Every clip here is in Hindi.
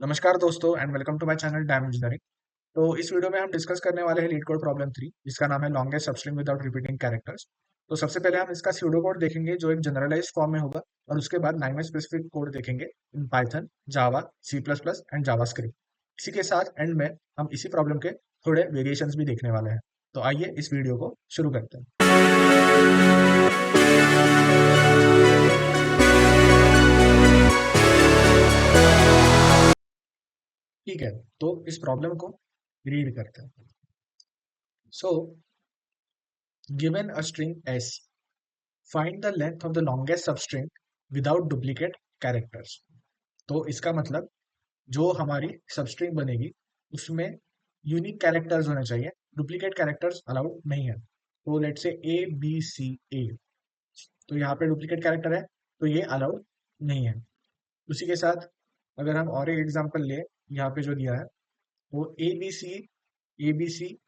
नमस्कार दोस्तों and welcome to my channel Dam Engineering. तो इस वीडियो में हम डिस्कस करने वाले हैं लीड कोड प्रॉब्लम 3 जिसका नाम है longest substring without repeating characters. तो सबसे पहले हम इसका स्यूडो कोड देखेंगे जो एक जनरलाइज्ड फॉर्म में होगा, और उसके बाद लैंग्वेज स्पेसिफिक कोड देखेंगे in Python, Java, C plus plus and JavaScript. इसी के साथ एंड में हम इसी प्रॉब्लम के थोड़े वेरिएशंस भी देखने वाले हैं। तो आइए इस वीडियो को शुरू करते हैं। ठीक है, तो इस प्रॉब्लम को रीड करते हैं। So given a string S, find the length of the longest substring without duplicate characters. तो इसका मतलब जो हमारी सबस्ट्रिंग बनेगी उसमें यूनिक कैरेक्टर्स होने चाहिए, डुप्लीकेट कैरेक्टर्स अलाउड नहीं है। तो late say A B C ए, तो यहाँ पे डुप्लीकेट कैरेक्टर है तो ये अलाउड नहीं है। उसी के साथ अगर हम और एक एग्जांपल ले, यहाँ पे जो दिया है वो A B C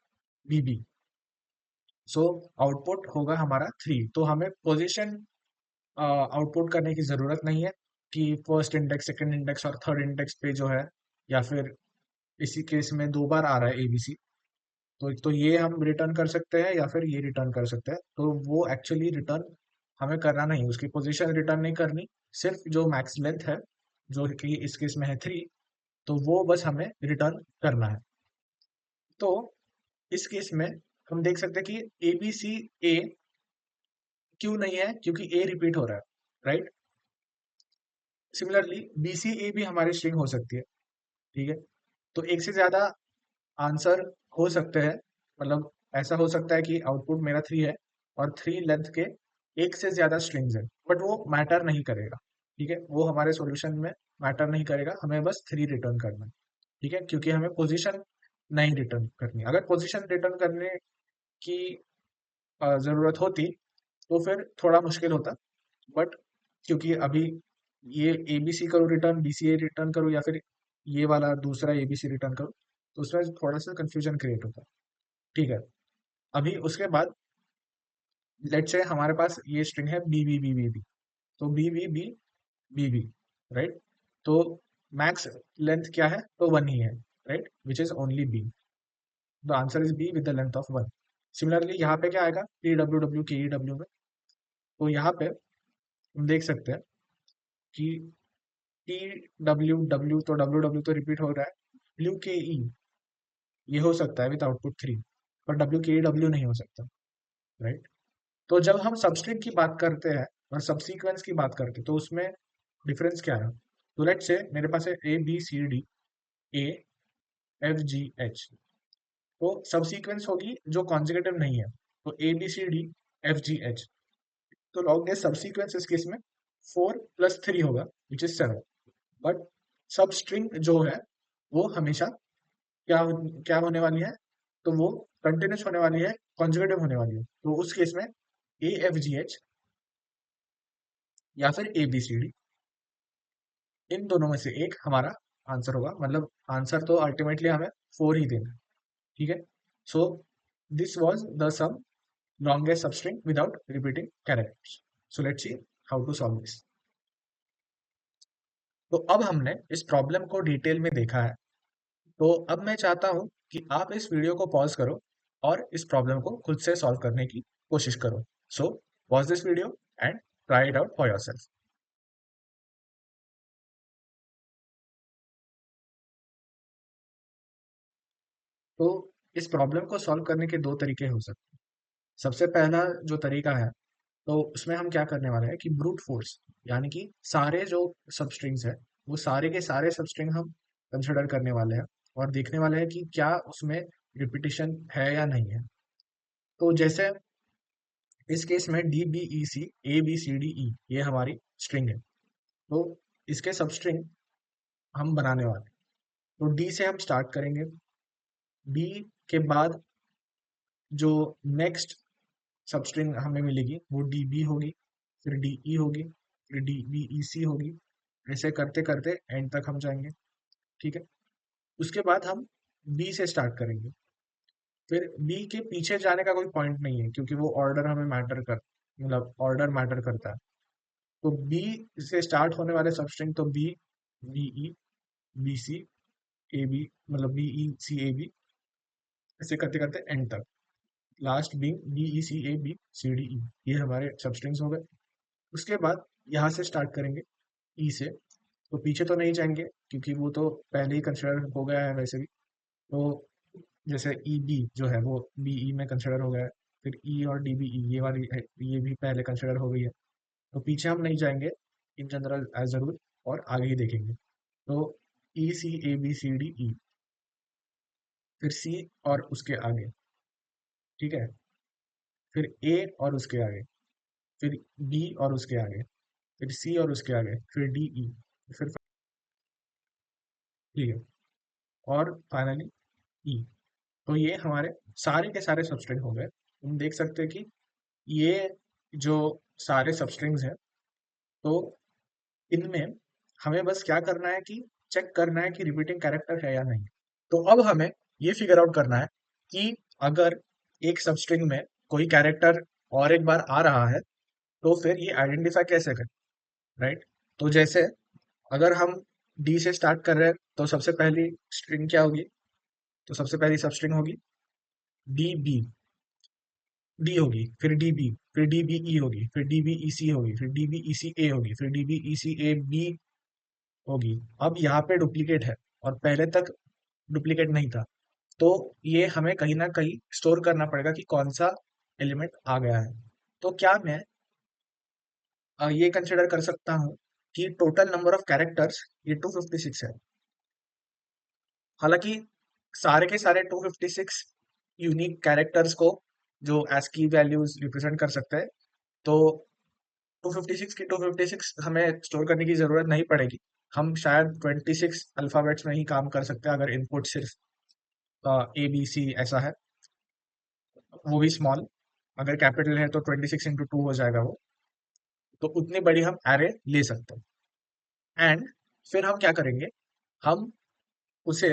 B B, so output होगा हमारा 3। तो हमें पोजीशन आउटपुट करने की ज़रूरत नहीं है कि फर्स्ट इंडेक्स, सेकंड इंडेक्स और थर्ड इंडेक्स पे जो है, या फिर इसी केस में 2 बार आ रहा है एबीसी, तो ये हम रिटर्न कर सकते हैं या फिर ये रिटर्न कर सकते हैं। तो वो एक्चुअली रिटर्न हमें करना नहीं, उसकी पोजीशन रिटर्न नहीं करनी, सिर्फ जो मैक्स लेंथ है जो कि इस केस में है 3, तो वो बस हमें रिटर्न करना है। तो इस केस में हम देख सकते हैं कि ए बी सी ए क्यों नहीं है, क्योंकि ए रिपीट हो रहा है, राइट। सिमिलरली बी सी ए भी हमारी स्ट्रिंग हो सकती है, ठीक है। तो एक से ज्यादा आंसर हो सकते हैं, मतलब ऐसा हो सकता है कि आउटपुट मेरा 3 है और 3 लेंथ के एक से ज्यादा स्ट्रिंग्स है, बट वो मैटर नहीं करेगा, ठीक है। वो हमारे सॉल्यूशन में मैटर नहीं करेगा, हमें बस 3 रिटर्न करना है, ठीक है, क्योंकि हमें पोजीशन नहीं रिटर्न करनी। अगर पोजीशन रिटर्न करने की जरूरत होती तो फिर थोड़ा मुश्किल होता, बट क्योंकि अभी ये ए बी सी करूँ रिटर्न, बी सी ए रिटर्न करूँ, या फिर ये वाला दूसरा ए बी सी रिटर्न करूँ, तो उसमें थोड़ा सा कंफ्यूजन क्रिएट होता है, ठीक है। अभी उसके बाद लेट्स से हमारे पास ये स्ट्रिंग है B B B B B, तो B B B B B, right. तो मैक्स लेंथ क्या है, तो 1 ही है, right, which is only B. The answer is B with the length of 1। Similarly यहाँ पे क्या आएगा, पी डब्ल्यू डब्ल्यू के ई डब्ल्यू में, तो यहाँ पे हम देख सकते हैं कि टी डब्ल्यू डब्ल्यू, तो डब्ल्यू डब्ल्यू तो रिपीट हो रहा है, डब्ल्यू के ई ये हो सकता है विद आउटपुट 3, पर डब्ल्यू के ई डब्ल्यू नहीं हो सकता, राइट। तो जब हम सबस्ट्रिंग की बात करते हैं और सबसीक्वेंस की बात करते हैं तो उसमें डिफरेंस क्या है। तो लेट्स से मेरे पास है A B C D A F G H, तो सबसीक्वेंस होगी जो कॉन्जिक्यूटिव नहीं है, तो A B C D F G H. तो लॉन्गेस्ट सबसीक्वेंस इस केस में 4 + 3 होगा, which is 7। But substring जो है वो हमेशा क्या होने वाली है, तो वो कंटिन्यूस होने वाली है, कॉन्जुगेटिव होने वाली है। तो उस केस में ए एफ जी एच या फिर ए बी सी डी, इन दोनों में से एक हमारा आंसर होगा। मतलब आंसर तो अल्टीमेटली हमें 4 ही देना है, ठीक है। So this was the some longest substring without repeating characters. So let's see how to solve this. तो अब हमने इस प्रॉब्लम को डिटेल में देखा है, तो अब मैं चाहता हूं कि आप इस वीडियो को पॉज करो और इस प्रॉब्लम को खुद से सॉल्व करने की कोशिश करो। So pause this video and try it out for yourself. तो इस प्रॉब्लम को सॉल्व करने के दो तरीके हो सकते हैं। सबसे पहला जो तरीका है, तो उसमें हम क्या करने वाले हैं कि ब्रूट फोर्स, यानी कि सारे जो सब स्ट्रिंग्स है वो सारे के सारे सब स्ट्रिंग हम कंसिडर करने वाले हैं और देखने वाले हैं कि क्या उसमें रिपीटिशन है या नहीं है। तो जैसे इस केस में D B E C A B C D E ये हमारी स्ट्रिंग है, तो इसके सब स्ट्रिंग हम बनाने वाले हैं। तो डी से हम स्टार्ट करेंगे, बी के बाद जो नेक्स्ट सब स्ट्रिंग हमें मिलेगी वो डी बी होगी, फिर डी ई होगी, फिर डी बी ई सी होगी, ऐसे करते करते एंड तक हम जाएंगे, ठीक है। उसके बाद हम बी से स्टार्ट करेंगे, फिर बी के पीछे जाने का कोई पॉइंट नहीं है क्योंकि वो ऑर्डर हमें मैटर कर, मतलब ऑर्डर मैटर करता है। तो बी से स्टार्ट होने वाले सब स्ट्रिंग तो B B E, B C A B, मतलब B E C A B, ऐसे करते करते एंड तक, last being B E C A B C D E. ये हमारे सबस्ट्रिंग्स हो गए। उसके बाद यहाँ से स्टार्ट करेंगे ई से, तो पीछे तो नहीं जाएंगे क्योंकि वो तो पहले ही कंसिडर हो गया है वैसे भी। तो जैसे ई बी जो है वो बी ई में कंसिडर हो गया है, फिर ई और डी बी ई ये वाली ये भी पहले कंसिडर हो गई है। तो पीछे हम नहीं जाएंगे इन जनरल एज जरूर, और आगे ही देखेंगे। तो ई C A B C D ई, फिर सी और उसके आगे, ठीक है, फिर ए और उसके आगे, फिर बी और उसके आगे, फिर सी और उसके आगे, फिर डी ई, फिर, ठीक है, और फाइनली ई। तो ये हमारे सारे के सारे सबस्ट्रिंग हो गए। हम देख सकते हैं कि ये जो सारे सबस्ट्रिंग्स हैं, तो इनमें हमें बस क्या करना है कि चेक करना है कि रिपीटिंग कैरेक्टर है या नहीं। तो अब हमें ये फिगर आउट करना है कि अगर एक सबस्ट्रिंग में कोई कैरेक्टर और एक बार आ रहा है तो फिर ये आइडेंटिफाई कैसे करें, राइट। तो जैसे अगर हम डी से स्टार्ट कर रहे हैं तो सबसे पहली स्ट्रिंग क्या होगी, तो सबसे पहली सब स्ट्रिंग होगी डी बी, डी होगी, फिर डी बी, फिर डी बी ई होगी, फिर डी बी ई सी होगी, फिर D B E C A होगी, फिर D B E C A B होगी। अब यहाँ पे डुप्लीकेट है और पहले तक डुप्लीकेट नहीं था, तो ये हमें कहीं ना कहीं स्टोर करना पड़ेगा कि कौन सा एलिमेंट आ गया है। तो क्या मैं ये कंसिडर कर सकता हूँ कि टोटल नंबर ऑफ कैरेक्टर्स ये 256 है। हालांकि सारे के सारे 256 यूनिक कैरेक्टर्स को जो ASCII वैल्यूज रिप्रेजेंट कर सकते हैं, तो 256 की 256 हमें स्टोर करने की जरूरत नहीं पड़ेगी। हम शायद 26 अल्फाबेट्स में ही काम कर सकते हैं अगर इनपुट सिर्फ ए बी सी ऐसा है, वो भी स्मॉल। अगर कैपिटल है तो 26 × 2 हो जाएगा वो। तो उतनी बड़ी हम एरे ले सकते हैं। एंड फिर हम क्या करेंगे, हम उसे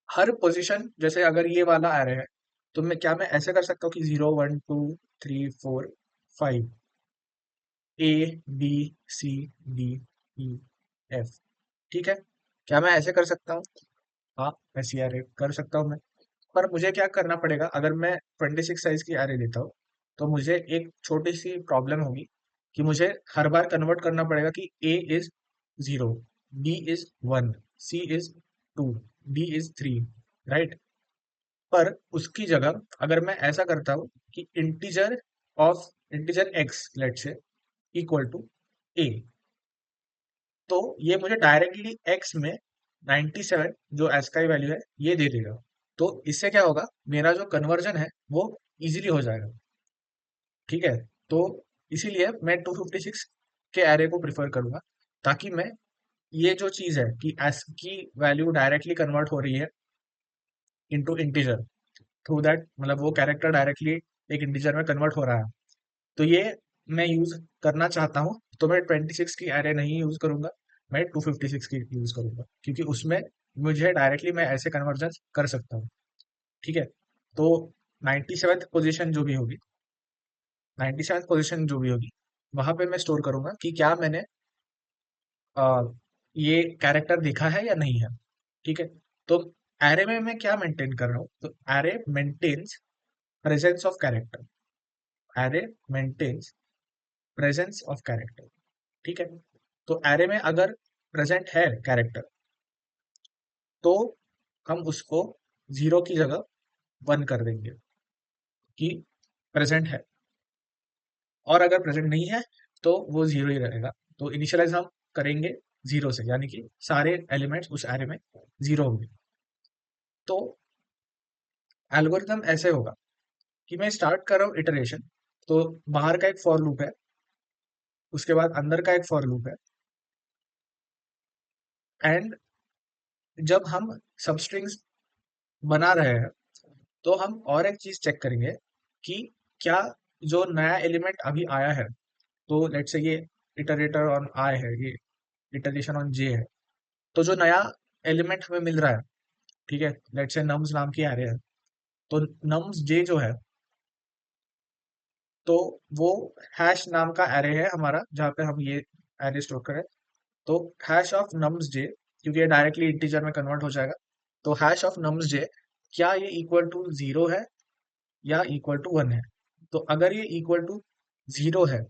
हर पोजीशन, जैसे अगर ये वाला एरे है तो मैं ऐसे कर सकता हूँ कि 0 1 2 3 4 5 A B C D E F, ठीक है। क्या मैं ऐसे कर सकता हूँ? हाँ, ऐसी एरे कर सकता हूँ मैं। पर मुझे क्या करना पड़ेगा, अगर मैं 26 साइज की एरे लेता हूँ तो मुझे एक छोटी सी प्रॉब्लम होगी कि मुझे हर बार कन्वर्ट करना पड़ेगा कि A is 0, B is 1, C is 2, D is 3, right. पर उसकी जगह अगर मैं ऐसा करता हूँ कि integer X let say equal to A, तो ये मुझे डायरेक्टली एक्स में 97 जो एस का वैल्यू है ये दे देगा। तो इससे क्या होगा, मेरा जो कन्वर्जन है वो इजीली हो जाएगा, ठीक है। तो इसीलिए मैं 256 के एरे को प्रिफर करूंगा, ताकि मैं ये जो चीज है कि एस की वैल्यू डायरेक्टली कन्वर्ट हो रही है इनटू इंटीजर थ्रू दैट, मतलब वो कैरेक्टर डायरेक्टली एक इंटीजर में कन्वर्ट हो रहा है, तो ये मैं यूज करना चाहता हूँ। तो मैं 26 की एरे नहीं यूज करूंगा, मैं 256 की यूज करूंगा, क्योंकि उसमें मुझे डायरेक्टली मैं ऐसे कन्वर्जन कर सकता हूँ, ठीक है। तो 97th पोजीशन जो भी होगी, 97th पोजीशन जो भी होगी, वहां पे मैं स्टोर करूंगा कि क्या मैंने आ, ये कैरेक्टर देखा है या नहीं है, ठीक है। तो एरे में मैं क्या मेंटेन कर रहा हूँ, तो array maintains presence of character, array maintains presence of character, ठीक है। तो एरे में अगर प्रेजेंट है कैरेक्टर, तो हम उसको 0 की जगह 1 कर देंगे कि प्रेजेंट है, और अगर प्रेजेंट नहीं है तो वो 0 ही रहेगा। तो इनिशियलाइज हम करेंगे 0 से, यानी कि सारे एलिमेंट्स उस एरे में 0 होंगे। तो एल्गोरिथम ऐसे होगा कि मैं स्टार्ट कर रहा हूँ इटरेशन, तो बाहर का एक फॉर लूप है, उसके बाद अंदर का एक फॉर लूप है, एंड जब हम सबस्ट्रिंग्स बना रहे हैं तो हम और एक चीज चेक करेंगे कि क्या जो नया एलिमेंट अभी आया है, तो लेट्स से ये इटरेटर ऑन आई है, ये इटरेशन ऑन जे है, तो जो नया एलिमेंट हमें मिल रहा है, ठीक है, लेट्स से नम्स नाम की एरे है, तो नम्स जे जो है, तो वो हैश नाम का एरे है हमारा, जहाँ पे हम ये एरे स्टोर करें। तो हैश ऑफ नम्स जे क्योंकि ये डायरेक्टली इंटीजर में कन्वर्ट हो जाएगा। तो हैश ऑफ नम्स जे, क्या ये इक्वल टू 0 है या इक्वल टू 1 है? तो अगर ये इक्वल टू 0 है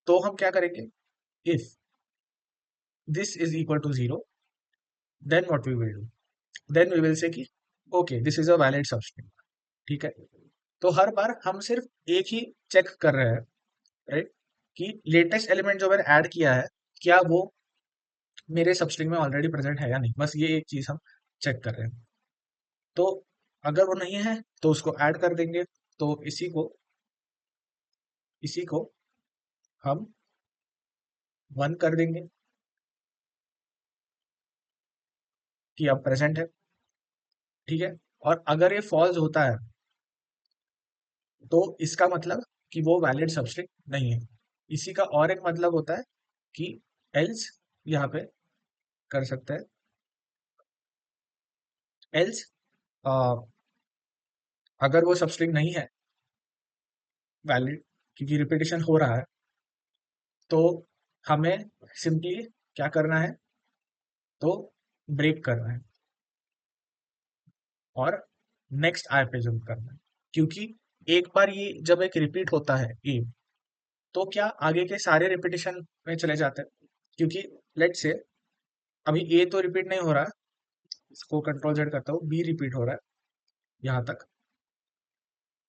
तो हम क्या करेंगे, if this is equal to 0 then what we will do, then we will say कि okay this is a valid substring. ठीक है, तो हर बार हम सिर्फ एक ही चेक कर रहे हैं, राइट, कि लेटेस्ट एलिमेंट जो मैंने ऐड किया है क्या वो मेरे सबस्ट्रिंग में ऑलरेडी प्रेजेंट है या नहीं, बस ये एक चीज हम चेक कर रहे हैं। तो अगर वो नहीं है तो उसको ऐड कर देंगे। तो इसी को हम 1 कर देंगे कि अब प्रेजेंट है। ठीक है, और अगर ये फॉल्स होता है तो इसका मतलब कि वो वैलिड सबस्ट्रिंग नहीं है। इसी का और एक मतलब होता है कि एल्स, यहाँ पे कर सकते हैं एल्स, अगर वो सबस्ट्रिंग नहीं है वैलिड क्योंकि रिपीटिशन हो रहा है, तो हमें सिंपली क्या करना है, तो ब्रेक करना है और नेक्स्ट आई पे जंप करना है। क्योंकि एक बार ये जब एक रिपीट होता है ए, तो क्या आगे के सारे रिपीटिशन में चले जाते हैं? क्योंकि लेट्स से अभी ए तो रिपीट नहीं हो रहा है, इसको कंट्रोल जेड करता हूँ, बी रिपीट हो रहा है यहाँ तक,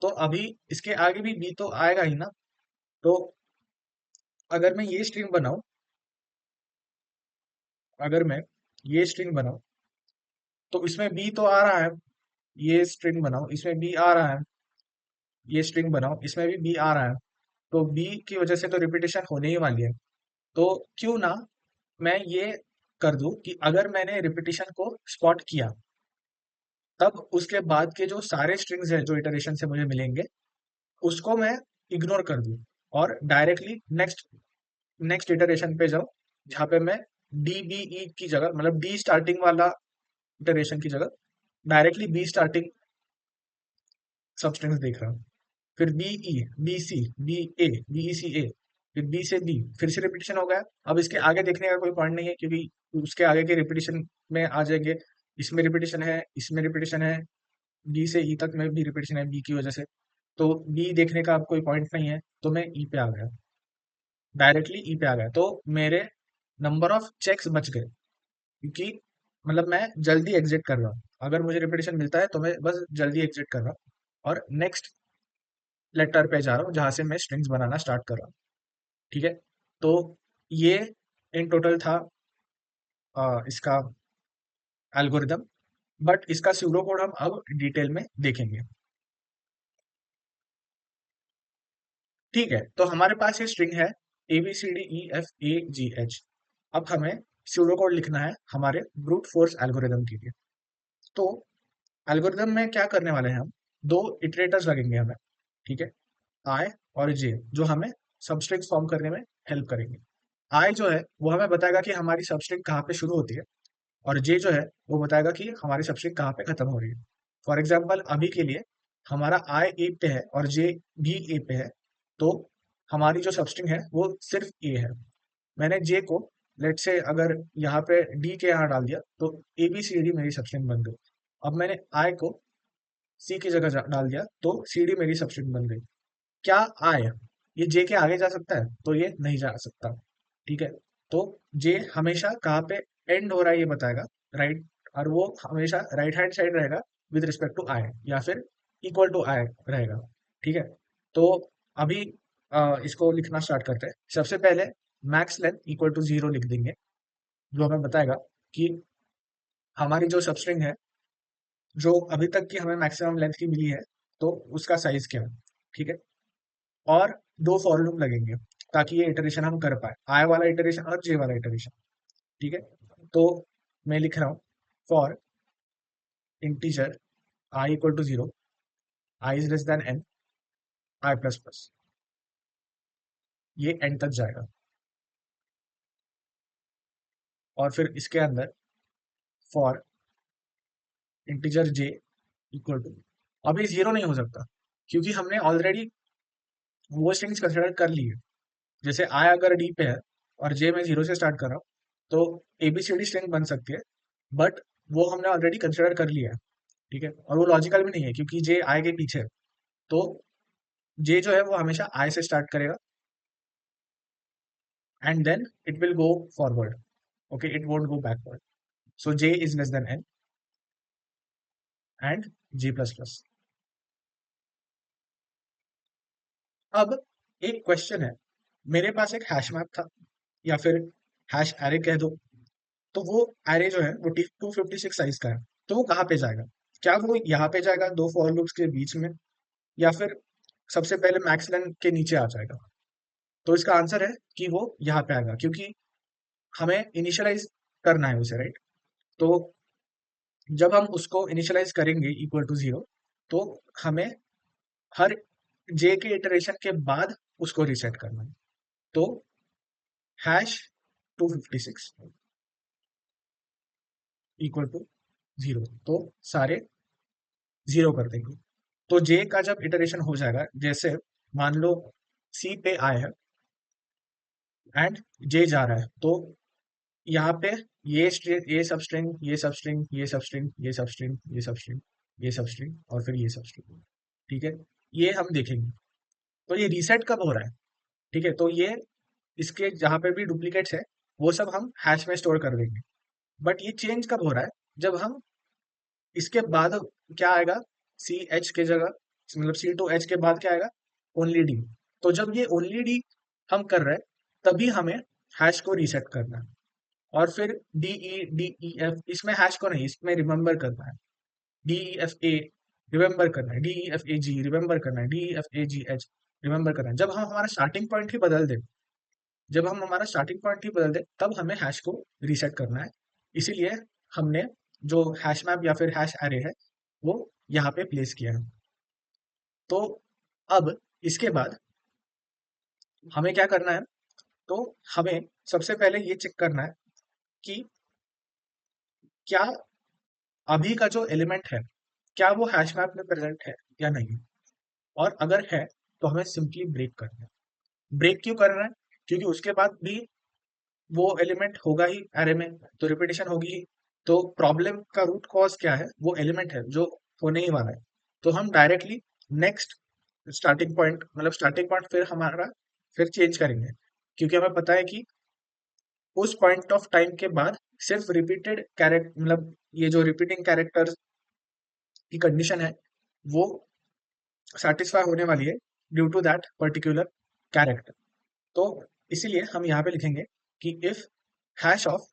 तो अभी इसके आगे भी बी तो आएगा ही ना। तो अगर मैं ये स्ट्रिंग बनाऊं, अगर मैं ये स्ट्रिंग बनाऊं तो इसमें बी तो आ रहा है, ये स्ट्रिंग बनाओ इसमें बी आ रहा है, ये स्ट्रिंग बनाओ इसमें भी बी आ रहा है, तो बी की वजह से तो रिपीटेशन होने ही वाली है। तो क्यों ना मैं ये कर दूं कि अगर मैंने रिपीटेशन को स्पॉट किया तब उसके बाद के जो सारे स्ट्रिंग्स हैं जो इटरेशन से मुझे मिलेंगे उसको मैं इग्नोर कर दूं और डायरेक्टली नेक्स्ट नेक्स्ट इटरेशन पे जाऊं, जहां पे मैं डी बी ई की जगह, मतलब डी स्टार्टिंग वाला इटरेशन की जगह डायरेक्टली बी स्टार्टिंग सबस्ट्रिंग्स देख रहा हूँ। फिर B E, B C, B A, B E C A, फिर बी से बी, फिर से रिपीटिशन हो गया। अब इसके आगे देखने का कोई पॉइंट नहीं है क्योंकि उसके आगे के रिपीटिशन में आ जाएंगे, इसमें रिपीटिशन है, इसमें रिपीटिशन है, बी से ई तक में भी रिपीटिशन है बी की वजह से, तो बी देखने का अब कोई पॉइंट नहीं है, तो मैं ई पे आ गया, डायरेक्टली ई पे आ गया। तो मेरे नंबर ऑफ चेक्स बच गए क्योंकि मतलब मैं जल्दी एग्जिट कर रहा हूँ। अगर मुझे रिपीटिशन मिलता है तो मैं बस जल्दी एग्जिट कर रहा हूँ और नेक्स्ट लेटर पे जा रहा हूँ जहां से मैं स्ट्रिंग्स बनाना स्टार्ट कर रहा हूँ। ठीक है, तो ये इन टोटल था इसका एल्गोरिदम, बट इसका स्यूडो कोड हम अब डिटेल में देखेंगे। ठीक है, तो हमारे पास ये स्ट्रिंग है A B C D E F A G H. अब हमें स्यूडो कोड लिखना है हमारे ब्रूट फोर्स एल्गोरिदम के लिए। तो एल्गोरिदम में क्या करने वाले हैं हम, दो इटरेटर्स लगेंगे हमें। ठीक है, आई और जे, जो हमें सबस्ट्रिंग फॉर्म करने में हेल्प करेंगे। आई जो है वो हमें बताएगा कि हमारी सबस्ट्रिंग कहाँ पे शुरू होती है, और जे जो है वो बताएगा कि हमारी सबस्ट्रिंग कहाँ पे खत्म हो रही है। फॉर एग्जाम्पल अभी के लिए हमारा आई ए पे है और जे भी ए पे है, तो हमारी जो सबस्ट्रिंग है वो सिर्फ ए है। मैंने जे को लेट से अगर यहाँ पे डी के यहाँ डाल दिया तो ए बी सी डी मेरी सबस्ट्रिंग बन गई। अब मैंने आई को सी की जगह डाल दिया तो सी डी मेरी सबस्ट्रिंग बन गई। क्या आई ये जे के आगे जा सकता है? तो ये नहीं जा सकता। ठीक है, तो जे हमेशा कहाँ पे एंड हो रहा है ये बताएगा, राइट, और वो हमेशा राइट हैंड साइड रहेगा विद रिस्पेक्ट टू आई, या फिर इक्वल टू आई रहेगा। ठीक है, तो अभी इसको लिखना स्टार्ट करते हैं। सबसे पहले मैक्स लेंथ इक्वल टू 0 लिख देंगे, जो हमें बताएगा कि हमारी जो सबस्ट्रिंग है, जो अभी तक की हमें मैक्सिमम लेंथ की मिली है, तो उसका साइज क्या है। ठीक है, और दो फॉर लूप लगेंगे ताकि ये इटरेशन हम कर पाए, आई वाला इटरेशन और जे वाला इटरेशन। ठीक है, तो मैं लिख रहा हूँ for integer I equal to 0, i is less than N, I plus plus, ये एन तक जाएगा। और फिर इसके अंदर for integer J equal to, अभी 0 नहीं हो सकता क्योंकि हमने ऑलरेडी वो स्ट्रिंग्स कंसिडर कर ली है। जैसे आई अगर डी पे है और जे मैं 0 से स्टार्ट कर रहा हूँ, तो एबीसीडी स्ट्रिंग बन सकती है, बट वो हमने ऑलरेडी कंसिडर कर लिया है, ठीक है, और वो लॉजिकल भी नहीं है क्योंकि जे आई के पीछे है। तो जे जो है वो हमेशा आई से स्टार्ट करेगा and then it will go forward, okay, it won't go backward. So j is less than n and j plus plus. अब एक क्वेश्चन है, मेरे पास एक हैश मैप था या फिर हैश एरे कह दो, तो वो एरे जो है वो 256 साइज का है, तो वो कहाँ पे जाएगा? क्या वो यहाँ पे जाएगा दो फॉर लूप्स के बीच में, या फिर सबसे पहले मैक्स लेंथ के नीचे आ जाएगा? तो इसका आंसर है कि वो यहाँ पे आएगा, क्योंकि हमें इनिशियलाइज करना है उसे, राइट? तो जब हम उसको इनिशियलाइज करेंगे इक्वल टू 0, तो हमें हर जे के इटरेशन के बाद उसको रीसेट करना है। तो हैश 256 इक्वल टू 0, तो सारे 0 कर देंगे। तो जे का जब इटरेशन हो जाएगा, जैसे मान लो सी पे आए हैं एंड जे जा रहा है, तो यहाँ पे ये स्ट्रिंग, ये सब स्ट्रिंग, ये सब स्ट्रिंग, ये सब स्ट्रिंग, ये सब स्ट्रिंग, ये सब स्ट्रिंग, ये सब स्ट्रिंग और फिर ये सब स्ट्रिंग, ठीक है, ये हम देखेंगे। तो ये रीसेट कब हो रहा है? ठीक है, तो ये इसके जहां पे भी डुप्लीकेट्स है वो सब हम हैश में स्टोर कर देंगे। बट ये चेंज कब हो रहा है? जब हम इसके बाद क्या आएगा, सी एच के जगह, मतलब सी टू एच के बाद क्या आएगा, ओनली डी। तो जब ये ओनली डी हम कर रहे हैं, तभी हमें हैश को रीसेट करना है। और फिर डी ई एफ, इसमें हैश को नहीं, इसमें रिमेंबर करना है। D E F A remember करना है, D E F A G remember करना है, D E F A G H remember करना है। जब हम हमारा स्टार्टिंग पॉइंट ही बदल दें, जब हम हमारा स्टार्टिंग पॉइंट ही बदल दें, तब हमें हैश को रीसेट करना है। इसीलिए हमने जो हैश मैप या फिर हैश एरे है वो यहाँ पे प्लेस किया है। तो अब इसके बाद हमें क्या करना है? तो हमें सबसे पहले ये चेक करना है कि क्या अभी का जो एलिमेंट है, क्या वो हैश मैप में प्रेजेंट है या नहीं। और अगर है, तो हमें सिंपली ब्रेक करना है। ब्रेक क्यों करना है? क्योंकि उसके बाद भी वो एलिमेंट होगा ही एरे में, तो रिपीटेशन होगी ही। तो प्रॉब्लम का रूट कॉज क्या है? वो एलिमेंट है जो होने ही वाला है। तो हम डायरेक्टली नेक्स्ट स्टार्टिंग पॉइंट, मतलब स्टार्टिंग पॉइंट फिर हमारा फिर चेंज करेंगे, क्योंकि हमें पता है कि उस पॉइंट ऑफ टाइम के बाद सिर्फ रिपीटेड कैरेक्टर, मतलब ये जो रिपीटिंग कैरेक्टर्स की कंडीशन है वो सेटिस्फाई होने वाली है due to that particular character. तो इसीलिए हम यहाँ पे लिखेंगे कि इफ हैश ऑफ,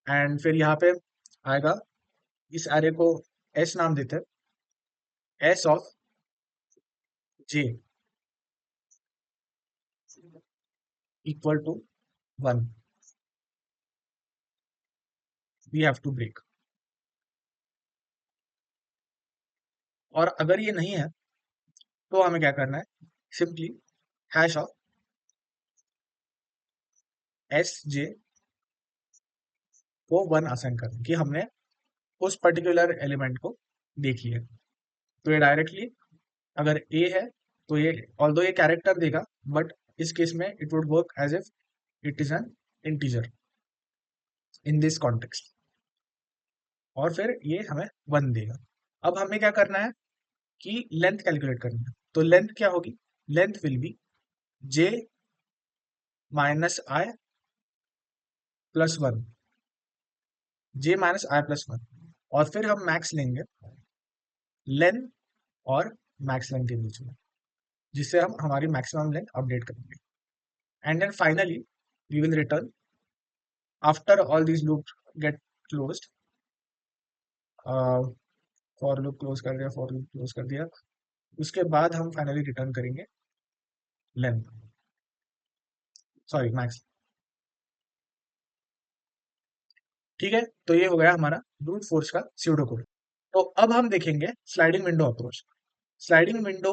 एंड फिर यहाँ पे आएगा, इस एरे को एस नाम देते हैं, S of J equal to 1, we have to break. और अगर ये नहीं है, तो हमें क्या करना है? सिंपली हैश ऑफ एस जे को 1 असाइन करना कि हमने उस पर्टिकुलर एलिमेंट को देख लिया। तो ये डायरेक्टली, अगर ए है तो ये, ऑल्दो ये कैरेक्टर देगा, बट इस केस में it would work as if it is an integer in this context, और फिर ये हमें 1 देगा। अब हमें क्या करना है कि लेंथ कैलकुलेट करनी है। तो लेंथ क्या होगी? Length will be J minus I plus 1, J minus I plus 1, और फिर हम मैक्स लेंगे लेंथ और मैक्स लेंथ के बीच में, जिससे हम हमारी मैक्सिमम लेंथ अपडेट करेंगे। And then finally we will return after all these loop get closed. For loop close कर दिया, फॉर लूप क्लोज कर दिया, उसके बाद हम फाइनली रिटर्न करेंगे लेंथ, सॉरी मैक्स। ठीक है, तो ये हो गया हमारा ब्रूट फोर्स का स्यूडो कोड। तो अब हम देखेंगे sliding window approach. Sliding window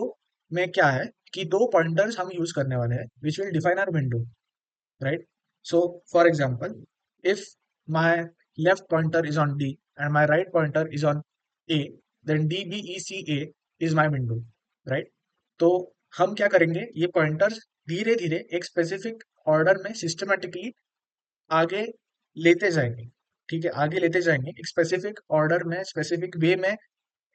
में क्या है कि दो पॉइंटर्स हम यूज करने वाले हैं which will define our window, right? So, for example, if my left pointer is on D and my right pointer is on A, then DBECA is my window, right? तो हम क्या करेंगे, ये पॉइंटर्स धीरे धीरे एक स्पेसिफिक ऑर्डर में सिस्टमेटिकली आगे लेते जाएंगे। ठीक है, आगे लेते जाएंगे, एक स्पेसिफिक ऑर्डर में, स्पेसिफिक वे में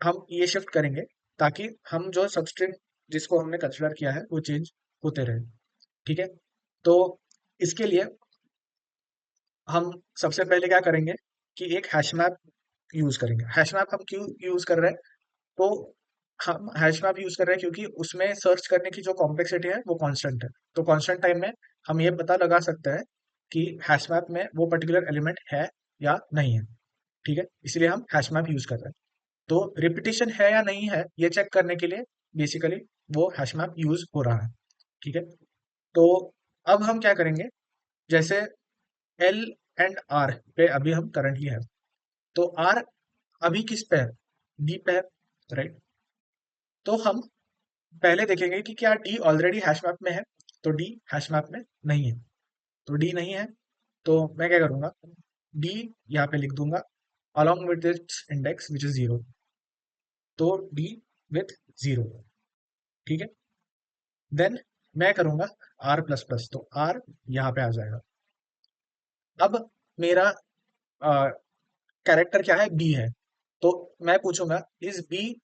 हम ये शिफ्ट करेंगे, ताकि हम जो सबस्ट्रिंग जिसको हमने कंसिडर किया है वो चेंज होते रहे। ठीक है, तो इसके लिए हम सबसे पहले क्या करेंगे कि एक हैश मैप यूज करेंगे। हैश मैप हम क्यों यूज कर रहे हैं? तो हम हैश मैप यूज कर रहे हैं क्योंकि उसमें सर्च करने की जो कॉम्प्लेक्सिटी है वो कांस्टेंट है। तो कांस्टेंट टाइम में हम ये पता लगा सकते हैं कि हैश मैप में वो पर्टिकुलर एलिमेंट है या नहीं है। ठीक है, इसलिए हम हैश मैप यूज कर रहे हैं। तो रिपीटिशन है या नहीं है ये चेक करने के लिए बेसिकली वो हैश मैप यूज हो रहा है। ठीक है, तो अब हम क्या करेंगे, जैसे एल एंड आर पे अभी हम करंटली है, तो आर अभी किस पे है? डी पे है, राइट। तो हम पहले देखेंगे कि क्या डी ऑलरेडी हैश मैप में है। तो डी हैश मैप में नहीं है, तो डी नहीं है, तो मैं क्या करूंगा, डी यहाँ पे लिख दूंगा along with its index which is 0। तो डी विथ 0। ठीक है, देन मैं करूंगा आर प्लस प्लस, तो आर यहाँ पे आ जाएगा। अब मेरा कैरेक्टर क्या है? बी है। तो मैं पूछूंगा is B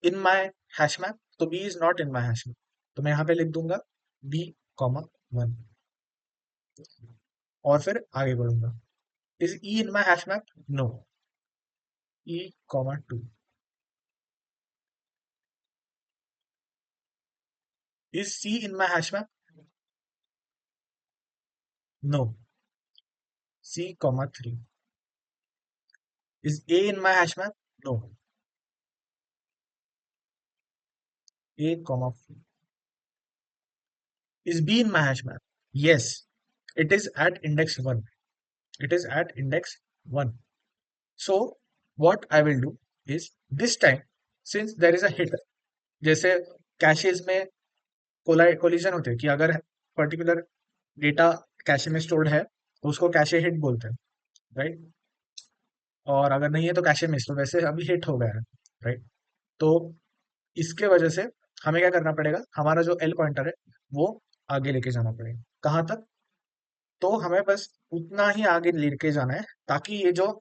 in my hash map? तो B is not in my hash map, तो मैं यहाँ पे लिख दूंगा बी कॉमा 1, और फिर आगे बढ़ूंगा। Is E in my hash map? No, E comma 2। Is C in my hash map? No, C comma 3। Is A in my hash map? No, A comma 4। Is B in my hash map? Yes, it is at index 1. It is at index 1. So, what I will do is this time, since there is a hit, जैसे कैशेज में कोलिजन होते हैं कि अगर पर्टिकुलर डेटा कैशे में स्टोर्ड है तो उसको कैशे हिट बोलते हैं, राइट। और अगर नहीं है तो कैशे मिस, तो वैसे अभी हिट हो गया है, राइट। तो इसके वजह से हमें क्या करना पड़ेगा, हमारा जो एल पॉइंटर है वो आगे लेके जाना पड़ेगा। कहाँ तक? तो हमें बस उतना ही आगे लेके जाना है ताकि ये जो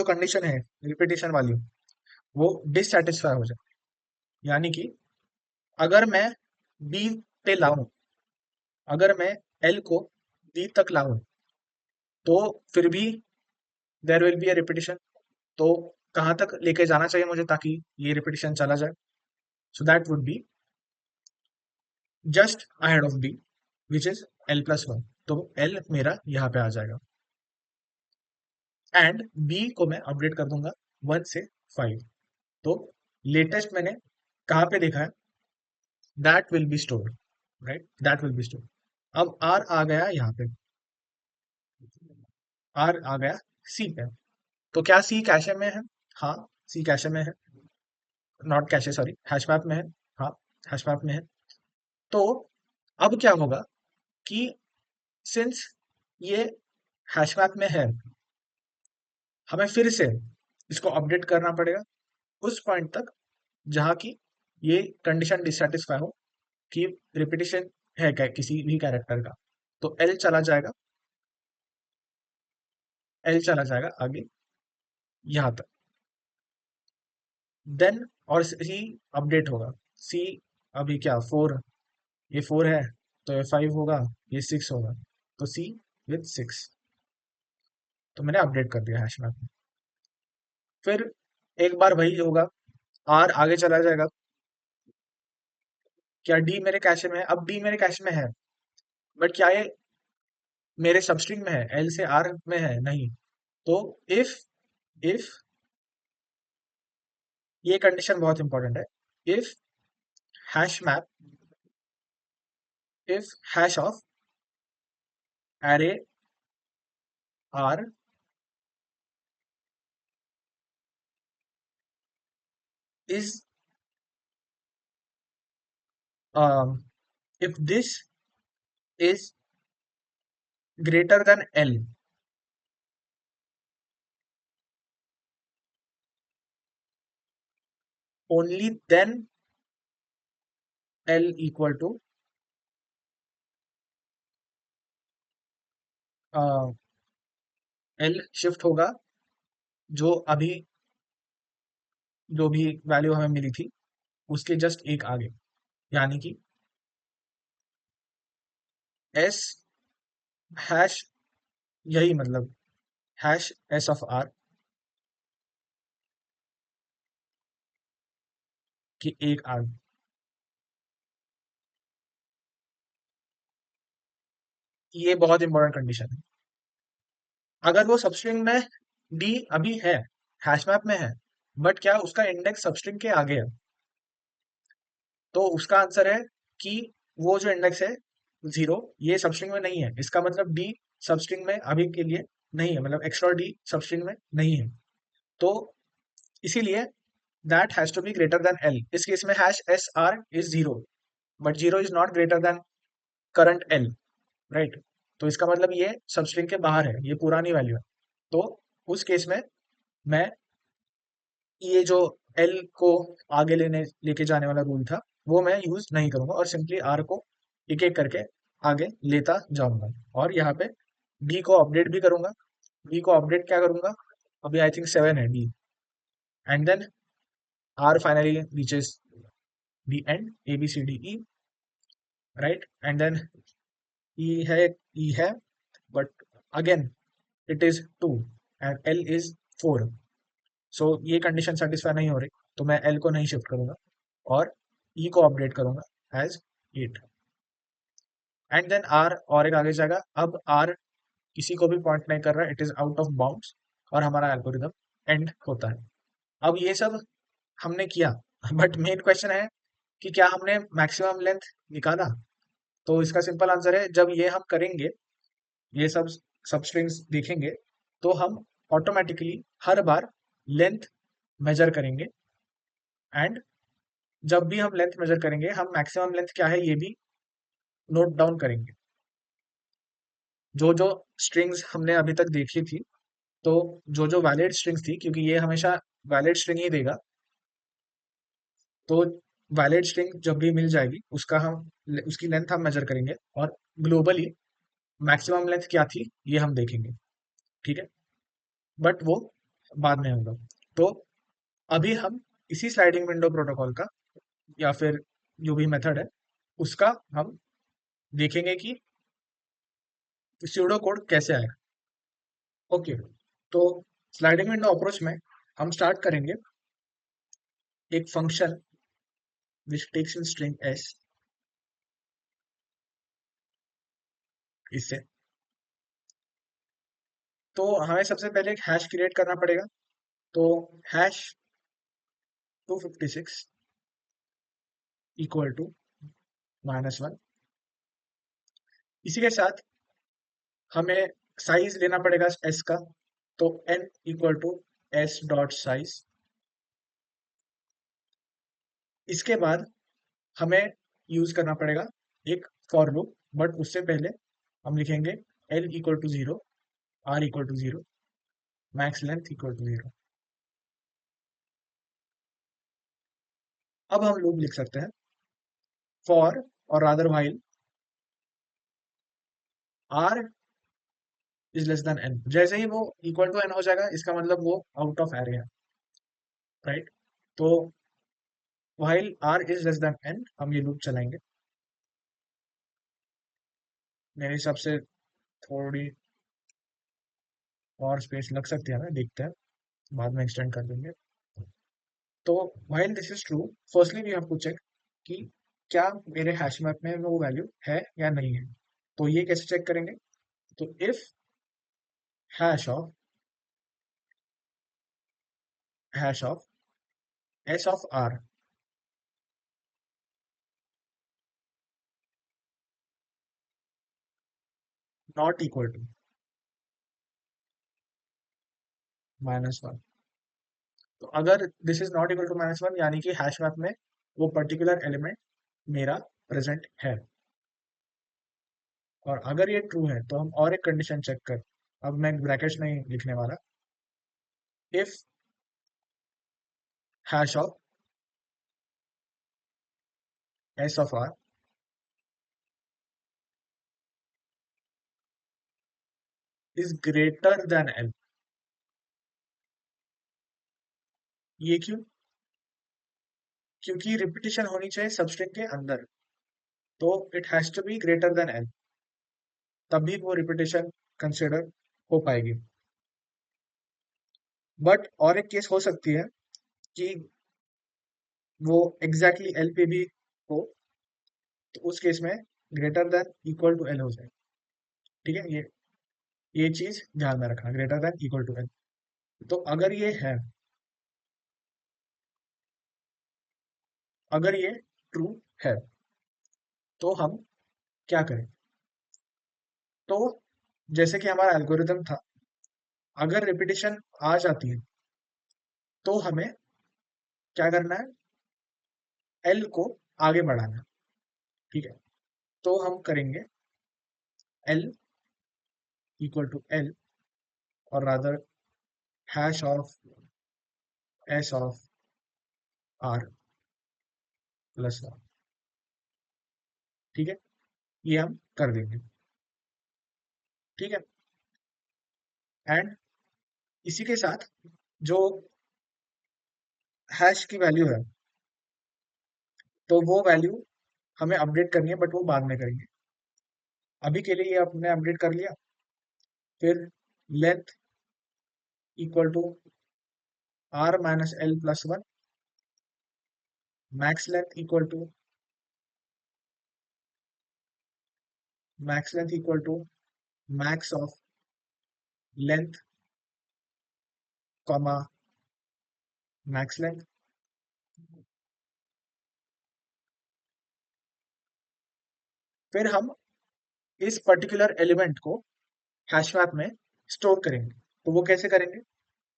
कंडीशन है रिपीटिशन वाली वो डिससेटिस्फाई हो जाए। यानी कि अगर मैं बी पे लाऊं, अगर मैं एल को बी तक लाऊं, तो फिर भी there will be a repetition. तो कहाँ तक लेके जाना चाहिए मुझे ताकि ये रिपीटिशन चला जाए? So that would be just ahead of B which is L plus 1। तो एल मेरा यहाँ पे आ जाएगा, एंड बी को मैं अपडेट कर दूंगा 1 से 5। तो लेटेस्ट मैंने कहाँ पे देखा है? That will be stored, right, that will be stored. अब आर आ गया यहाँ पे, आर आ गया सी पे। तो क्या सी कैशे में है? हाँ, सी कैशे में है, not cache sorry, hash map में है। हाँ, हैश मैप में है। तो अब क्या होगा कि सिंस ये हैश मैप में है, हमें फिर से इसको अपडेट करना पड़ेगा उस पॉइंट तक जहाँ की ये कंडीशन डिससेटिस्फाई हो कि रिपीटिशन है क्या किसी भी कैरेक्टर का। तो एल चला जाएगा, एल चला जाएगा आगे यहाँ तक, देन और सी अपडेट होगा। सी अभी क्या 4, ये 4 है, तो ये 5 होगा, ये 6 होगा, तो सी विथ 6। तो मैंने अपडेट कर दिया हैश मैप में। फिर एक बार वही होगा, आर आगे चला जाएगा। क्या डी मेरे कैशे में है? अब डी मेरे कैशे में है, बट क्या ये मेरे सबस्ट्रिंग में है? एल से आर में है? नहीं। तो इफ इफ ये कंडीशन बहुत इंपॉर्टेंट है। If hash map, if hash of array R is if this is greater than L, only then L equal to L shift होगा जो अभी जो भी वैल्यू हमें मिली थी उसके जस्ट एक आगे, यानी कि एस हैश, यही मतलब हैश एस ऑफ आर की एक आगे। ये बहुत इंपॉर्टेंट कंडीशन है। अगर वो सबस्ट्रिंग में डी अभी है, हैश मैप में है, बट क्या उसका इंडेक्स सबस्ट्रिंग के आगे है, तो उसका आंसर है कि वो जो इंडेक्स है जीरो, ये सबस्ट्रिंग में नहीं है, इसका मतलब डी सबस्ट्रिंग में अभी के लिए नहीं है, मतलब एक्स्ट्रा डी सबस्ट्रिंग में नहीं है। तो इसीलिए that has to be greater than L. इस केस में hash S R is zero, but zero is not greater than current L, right. तो इसका मतलब ये सबस्ट्रिंग के बाहर है, ये पुरानी वैल्यू है। तो उस केस में मैं ये जो एल को आगे लेके जाने वाला रूल था वो मैं यूज नहीं करूंगा, और सिंपली आर को एक एक करके आगे लेता जाऊंगा, और यहाँ पे डी को अपडेट भी करूंगा। डी को अपडेट क्या करूंगा, अभी आई थिंक 7 है D, and then R finally reaches the end A B C D E, right. And then E है, but again it is 2 and L is 4। So ये कंडीशन सेटिस्फाई नहीं हो रही, तो मैं एल को नहीं शिफ्ट करूंगा और ई को अपडेट करूंगा एज 8, एंड देन आर और एक आगे जाएगा। अब आर किसी को भी पॉइंट नहीं कर रहा है, it is out of bounds, और हमारा एल्गोरिदम एंड होता है। अब ये सब हमने किया, बट मेन क्वेश्चन है कि क्या हमने मैक्सिमम लेंथ निकाला। तो इसका सिंपल आंसर है, जब ये हम करेंगे, ये सब सब स्ट्रिंग्स देखेंगे, तो हम ऑटोमेटिकली हर बार लेंथ मेजर करेंगे, एंड जब भी हम लेंथ मेजर करेंगे हम मैक्सिमम लेंथ क्या है ये भी नोट डाउन करेंगे। जो जो स्ट्रिंग्स हमने अभी तक देखी थी, तो जो जो वैलिड स्ट्रिंग्स थी, क्योंकि ये हमेशा वैलिड स्ट्रिंग ही देगा, तो वैलिड स्ट्रिंग जब भी मिल जाएगी उसकी लेंथ हम मेजर करेंगे, और ग्लोबली मैक्सिमम लेंथ क्या थी ये हम देखेंगे, ठीक है। बट वो बाद में होगा। तो अभी हम इसी स्लाइडिंग विंडो प्रोटोकॉल का, या फिर जो भी मेथड है उसका हम देखेंगे कि स्यूडो कोड कैसे आएगा। ओके, तो स्लाइडिंग विंडो अप्रोच में हम स्टार्ट करेंगे एक function which takes in string S, इससे। तो हमें सबसे पहले एक हैश क्रिएट करना पड़ेगा। तो हैश 256 इक्वल टू -1। इसी के साथ हमें साइज लेना पड़ेगा एस का, तो n equal to S dot size. इसके बाद हमें यूज करना पड़ेगा एक फॉर लूप, बट उससे पहले हम लिखेंगे l equal to 0, r equal to 0, max length equal to 0। अब हम लूप लिख सकते हैं फॉर, और rather while r is less than n। जैसे ही वो इक्वल टू n हो जाएगा, इसका मतलब वो आउट ऑफ एरे है, राइट। तो while r is less than n हम ये लूप चलाएंगे। मेरे हिसाब से थोड़ी और स्पेस लग सकती है, ना देखते हैं, बाद में एक्सटेंड कर देंगे। तो while this is true, firstly we have to check कि क्या मेरे हैश मैप में वो वैल्यू है या नहीं है। तो ये कैसे चेक करेंगे, तो if hash of S of R not equal to -1। तो अगर this is not equal to -1, यानी कि हैश मैप में वो पर्टिकुलर एलिमेंट मेरा प्रेजेंट है। और अगर ये ट्रू है तो हम और एक कंडीशन चेक कर, अब मैं ब्रैकेट्स नहीं लिखने वाला, if hash of S of R, is greater than L. ये क्यों? क्योंकि रिपीटिशन होनी चाहिए सबस्ट्रिंग के अंदर, तो it has to be greater than L, तभी वो रिपीटिशन कंसिडर हो पाएगी। बट और एक केस हो सकती है कि वो एग्जैक्टली एल पे भी हो, तो उस केस में greater than equal to L हो जाए। ठीक है, ये चीज ध्यान में रखना, greater than equal to L. तो अगर ये ट्रू है तो हम क्या करें? तो जैसे कि हमारा एल्गोरिदम था, अगर रिपीटिशन आ जाती है तो हमें क्या करना है? एल को आगे बढ़ाना है। ठीक है, तो हम करेंगे एल इक्वल टू एल, और rather hash of S of R plus R. ठीक है, ये हम कर देंगे। ठीक है, एंड इसी के साथ जो हैश की वैल्यू है, तो वो वैल्यू हमें अपडेट करनी है, बट वो बाद में करेंगे। अभी के लिए ये आपने अपडेट कर लिया। फिर length equal to R minus L plus one, max length equal to max of length comma max length. फिर हम इस पर्टिकुलर एलिमेंट को हैश मैप में स्टोर करेंगे। तो वो कैसे करेंगे?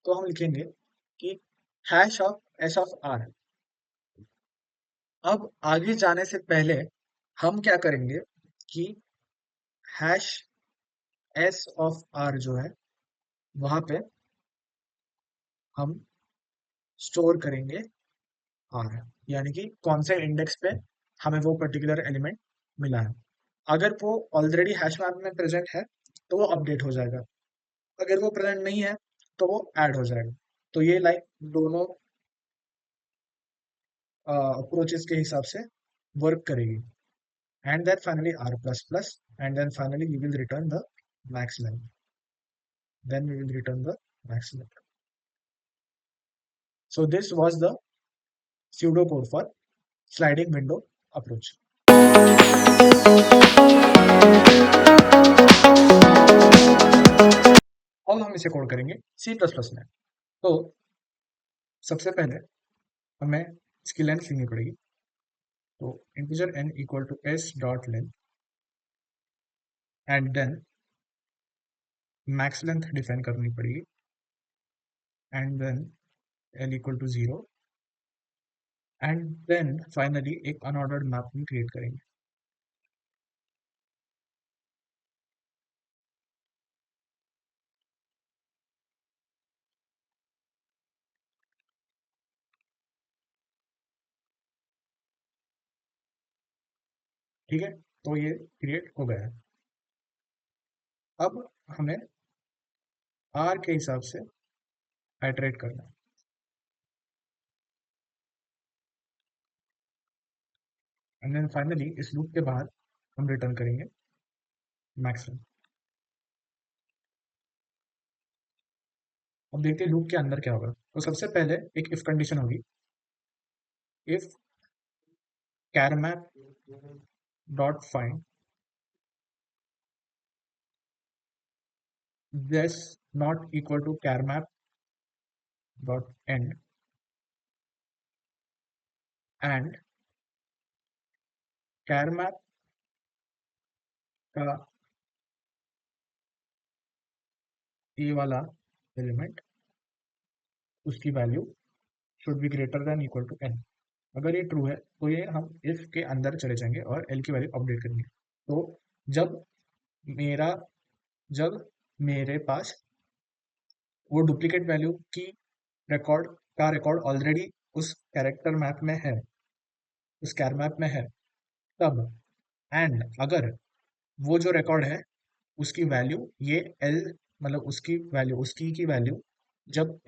तो हम लिखेंगे कि hash of S of R. अब आगे जाने से पहले हम क्या करेंगे कि हैश एस ऑफ आर जो है, वहां पे हम स्टोर करेंगे आर, यानी कि कौन से इंडेक्स पे हमें वो पर्टिकुलर एलिमेंट मिला है। अगर वो ऑलरेडी हैश मैप में प्रेजेंट है तो वो अपडेट हो जाएगा, अगर वो प्रेजेंट नहीं है तो वो ऐड हो जाएगा। तो ये लाइक दोनों अप्रोचेस के हिसाब से वर्क करेगी। And then finally R plus plus, and then finally we will return the max length, then we will return the maximum. So this was the pseudocode for sliding window approach. अब हम इसे कोड करेंगे C++ में। तो सबसे पहले हमें इसकी लेंथ लिखनी पड़ेगी। तो integer n equal to s dot length, and then max length define करनी पड़ेगी, and then l equal to 0, and then finally एक अनऑर्डर्ड मैप में क्रिएट करेंगे। ठीक है, तो ये क्रिएट हो गया है। अब हमें r के हिसाब से आइटरेट करना है, एंड देन फाइनली इस लूप के बाद हम रिटर्न करेंगे मैक्सिमम। अब देखते हैं लूप के अंदर क्या होगा। तो सबसे पहले एक इफ कंडीशन होगी, if char map dot find this not equal to char map dot end, and char map का ये वाला एलिमेंट, उसकी value should be greater than equal to N. अगर ये ट्रू है तो ये हम इफ के अंदर चले जाएंगे और एल की वैल्यू अपडेट करेंगे। तो जब मेरा जब मेरे पास वो डुप्लीकेट वैल्यू की रिकॉर्ड ऑलरेडी उस कैरेक्टर मैप में है, उस कैर मैप में है, तब, एंड अगर वो जो रिकॉर्ड है उसकी वैल्यू ये एल मतलब उसकी की वैल्यू जब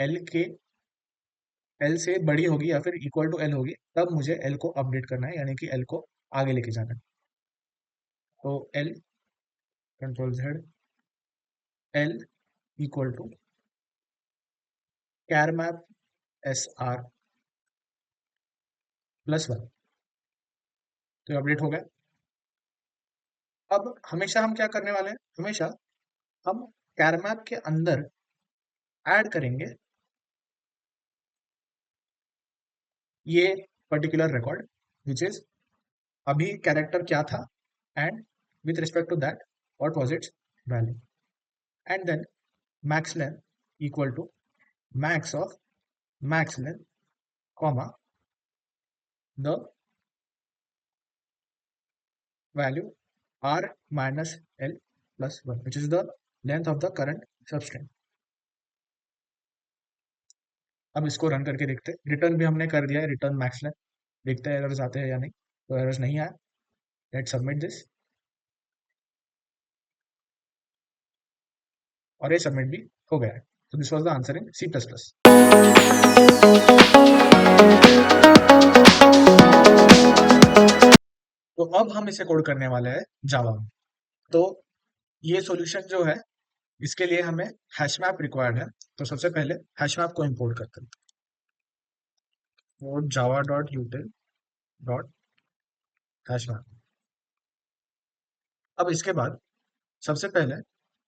एल से बड़ी होगी या फिर इक्वल टू एल होगी, तब मुझे एल को अपडेट करना है, यानी कि एल को आगे लेके जाना है। तो L control Z, L equal to char map S R +1। तो अपडेट हो गया। अब हमेशा हम क्या करने वाले हैं, हमेशा हम कैर मैप के अंदर ऐड करेंगे ये पर्टिकुलर रिकॉर्ड, विच इज अभी कैरेक्टर क्या था, and with respect to that what was its value, and then max length equal to max of max length comma the value r minus l plus 1 which is the length of the current substring। अब इसको रन करके देखते हैं। रिटर्न भी हमने कर दिया है, रिटर्न मैक्स लेंथ। देखते हैं एरर्स आते हैं या नहीं। तो एरर्स नहीं आया। लेट्स सबमिट दिस, और ये सबमिट भी हो गया है। तो this was the answer in C++। तो अब हम इसे कोड करने वाले हैं जावा में। तो ये सॉल्यूशन जो है, इसके लिए हमें हैश मैप रिक्वायर्ड है। तो सबसे पहले हैश मैप को इंपोर्ट करते हैं। वो Java dot यूटिल dot hash map. अब इसके बाद सबसे पहले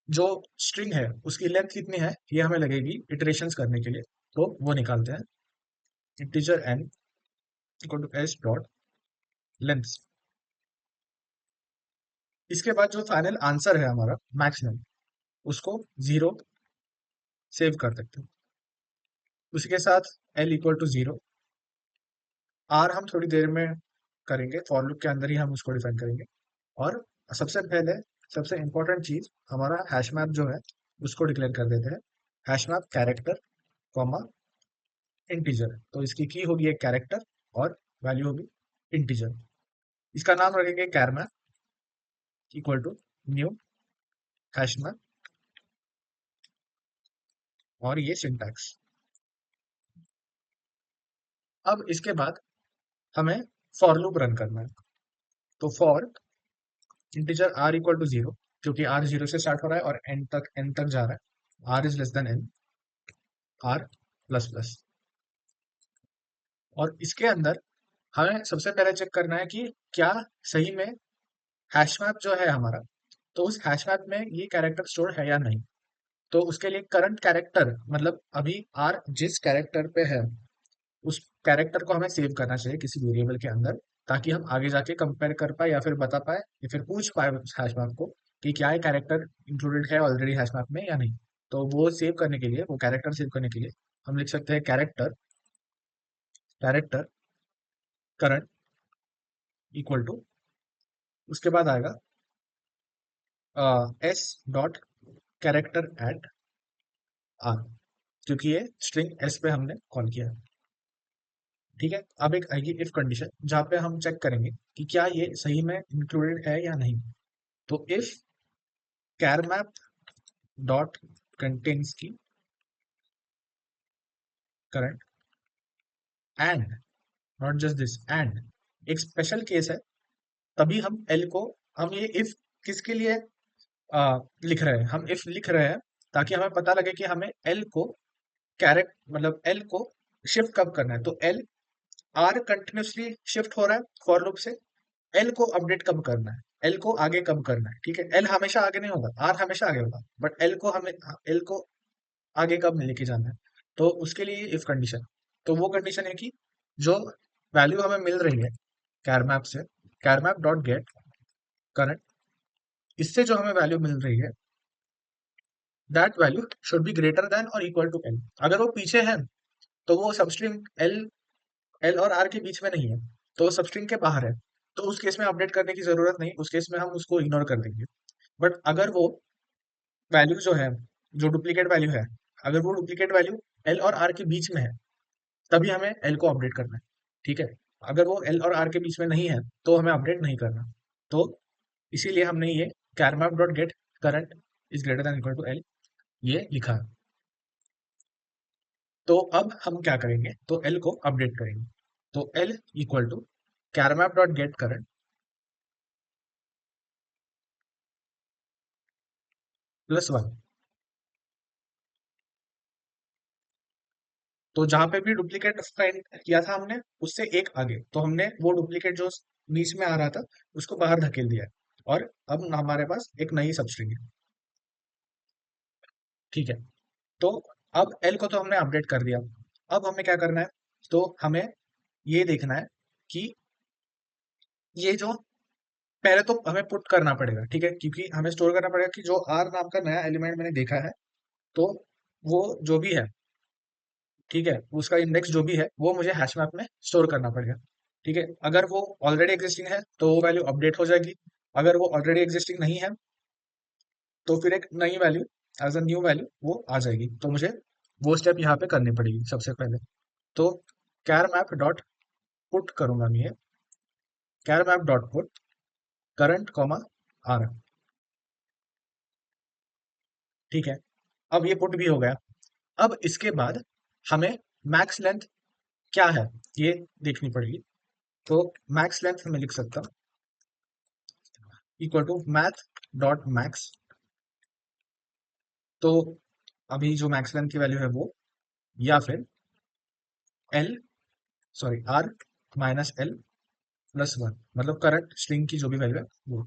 जो स्ट्रिंग है उसकी लेंथ कितनी है ये हमें लगेगी इटरेशंस करने के लिए। तो वो निकालते हैं, integer n equal to s dot length. इसके बाद जो फाइनल आंसर है हमारा मैक्सिमम, उसको 0 सेव कर देते हैं। उसके साथ l इक्वल टू 0, r हम थोड़ी देर में करेंगे, फॉर लूप के अंदर ही हम उसको डिफाइन करेंगे। और सबसे पहले सबसे इंपॉर्टेंट चीज, हमारा हैश मैप जो है उसको डिक्लेयर कर देते हैं, hash map character comma integer. तो इसकी की होगी एक कैरेक्टर और वैल्यू होगी इंटीजर। इसका नाम रखेंगे char map equal to new hash map, और ये सिंटैक्स। अब इसके बाद हमें फॉर लूप रन करना है। तो for integer r equal to 0, क्योंकि r 0 से स्टार्ट हो रहा है और n तक जा रहा है, r is less than n, r plus plus. और इसके अंदर हमें सबसे पहले चेक करना है कि क्या सही में हैश मैप जो है हमारा, तो उस हैश मैप में ये कैरेक्टर स्टोर है या नहीं। तो उसके लिए करंट कैरेक्टर, मतलब अभी r जिस कैरेक्टर पे है उस कैरेक्टर को हमें सेव करना चाहिए किसी वेरिएबल के अंदर, ताकि हम आगे जाके कंपेयर कर पाए या फिर बता पाए या फिर पूछ पाए उस हैश मैप को कि क्या ये कैरेक्टर इंक्लूडेड है ऑलरेडी हैश मैप में या नहीं। तो वो सेव करने के लिए, वो कैरेक्टर सेव करने के लिए हम लिख सकते हैं character character current equal to, उसके बाद आएगा S dot character at R, क्योंकि ये स्ट्रिंग एस पे हमने कॉल किया है। ठीक है। अब एक आएगी इफ कंडीशन, जहाँ पे हम चेक करेंगे कि क्या ये सही में इंक्लूडेड है या नहीं। तो if char map dot contains key current end, not just this end, एक स्पेशल केस है, तभी हम एल को, हम ये इफ किसके लिए लिख रहे हैं, हम इफ लिख रहे हैं ताकि हमें पता लगे कि हमें एल को कैरेक्ट, मतलब एल को शिफ्ट कब करना है। तो एल, आर कंटिन्यूसली शिफ्ट हो रहा है फॉर लूप से, एल को अपडेट कब करना है, एल को आगे कब करना है। ठीक है, एल हमेशा आगे नहीं होगा, आर हमेशा आगे होगा, बट एल को आगे कब लेके जाना है। तो उसके लिए इफ कंडीशन, तो वो कंडीशन है कि जो वैल्यू हमें मिल रही है कैर मैप से, कैर मैप डॉट गेट करंट, इससे जो हमें वैल्यू मिल रही है that value should be greater then और इक्वल टू एल। अगर वो पीछे है तो वो सबस्ट्रिंग एल, एल और आर के बीच में नहीं है, तो वो सबस्ट्रिंग के बाहर है। तो उस केस में अपडेट करने की जरूरत नहीं, उस केस में हम उसको इग्नोर कर देंगे। बट अगर वो वैल्यू जो है, जो डुप्लीकेट वैल्यू है, अगर वो डुप्लीकेट वैल्यू एल और आर के बीच में है, तभी हमें एल को अपडेट करना है। ठीक है। अगर वो एल और आर के बीच में नहीं है तो हमें अपडेट नहीं करना। तो इसीलिए हमने ये char map dot get current is greater than equal to L ये लिखा है। तो अब हम क्या करेंगे, तो एल को अपडेट करेंगे। तो L equal to char map dot get current plus one. तो जहां पे भी डुप्लीकेट फाइंड किया था हमने, उससे एक आगे, तो हमने वो डुप्लीकेट जो बीच में आ रहा था उसको बाहर धकेल दिया है। और अब हमारे पास एक नई सबस्ट्रिंग है। ठीक है। तो अब एल को तो हमने अपडेट कर दिया। अब हमें क्या करना है, तो हमें ये देखना है कि ये जो पहले तो हमें पुट करना पड़ेगा, ठीक है, क्योंकि हमें स्टोर करना पड़ेगा कि जो आर नाम का नया एलिमेंट मैंने देखा है, तो वो जो भी है, ठीक है, उसका इंडेक्स जो भी है वो मुझे हैश मैप में स्टोर करना पड़ेगा। ठीक है, अगर वो ऑलरेडी एग्जिस्टिंग है तो वो वैल्यू अपडेट हो जाएगी। अगर वो ऑलरेडी एग्जिस्टिंग नहीं है तो फिर एक नई value, as a new value वो आ जाएगी। तो मुझे वो स्टेप यहाँ पे करनी पड़ेगी सबसे पहले। तो कैर मैप डॉट पुट करूंगा मैं ये, char map dot put current comma R. ठीक है, अब ये पुट भी हो गया। अब इसके बाद हमें मैक्स लेंथ क्या है ये देखनी पड़ेगी। तो मैक्स लेंथ में लिख सकता हूँ equal to math dot max. तो अभी जो मैक्स लेंथ की वैल्यू है वो, या फिर L, sorry R minus L plus one, मतलब करंट स्ट्रिंग की जो भी वैल्यू है वो।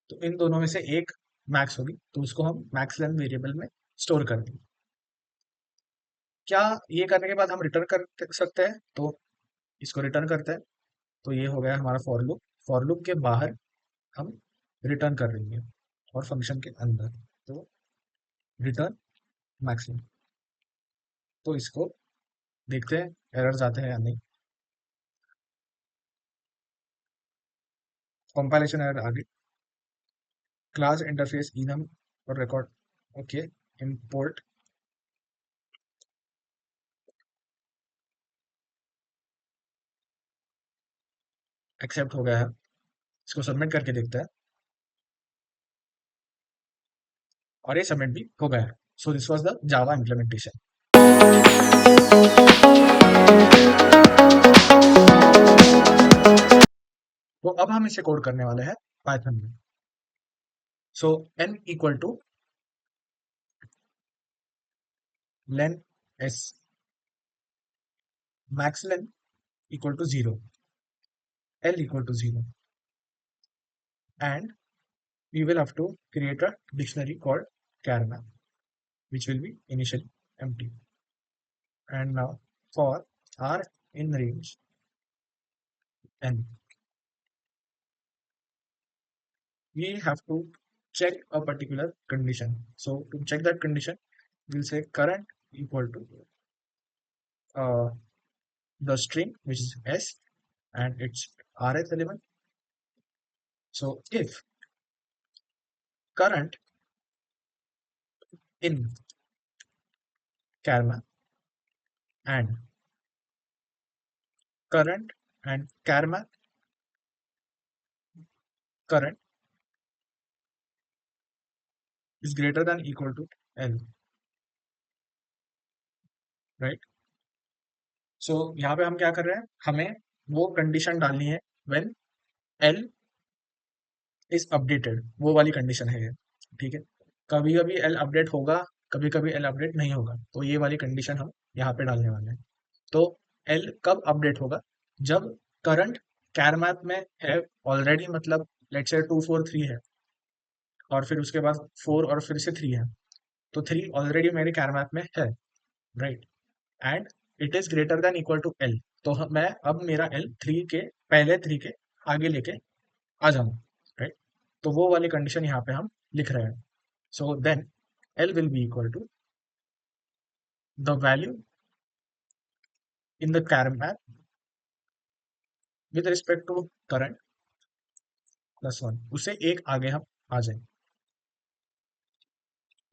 तो इन दोनों में से एक मैक्स होगी, तो उसको हम मैक्स लेंथ वेरिएबल में स्टोर कर देंगे। क्या ये करने के बाद हम रिटर्न कर सकते हैं, तो इसको रिटर्न करते हैं। तो ये हो गया हमारा फॉर लूप। फॉर लूप के बाहर हम रिटर्न कर देंगे, और फंक्शन के अंदर तो रिटर्न मैक्सिमम। तो इसको देखते हैं एरर्स आते हैं या नहीं। कंपाइलेशन एरर आ गई। क्लास इंटरफेस इनम और रिकॉर्ड, ओके, इंपोर्ट। एक्सेप्ट हो गया है, इसको सबमिट करके देखते हैं। और ये सबमिट भी हो गया है। So this was the Java implementation. तो अब हम इसे कोड करने वाले हैं पाइथन में। So n equal to len s max len equal to 0, l equal to 0, and we will have to create a dictionary called charmap, which will be initially empty. And now for r in range n, we have to check a particular condition. So to check that condition, we'll say current equal to uh, the string, which is s, and its rth element. So if current in charmap and current and charmap current is greater than equal to L, right. So यहाँ पे हम क्या कर रहे हैं, हमें वो कंडीशन डालनी है व्हेन L इज अपडेटेड, वो वाली कंडीशन है ये। ठीक है, कभी कभी L अपडेट होगा, कभी कभी L अपडेट नहीं होगा, तो ये वाली कंडीशन हम यहाँ पे डालने वाले हैं। तो L कब अपडेट होगा, जब करंट कैर मैप में है ऑलरेडी, मतलब लेट्स से 2 4 3 है, और फिर उसके बाद 4 और फिर से 3 है, तो 3 ऑलरेडी मेरे कैर मैप में है, right. And it is greater than equal to L, तो मैं अब मेरा एल 3 के पहले 3 के आगे लेके आ जाऊंगा, राइट। तो वो वाली कंडीशन यहाँ पे हम लिख रहे हैं। So then L will be equal to the value in the char map with respect to current plus one, उससे एक आगे हम आ जाएंगे।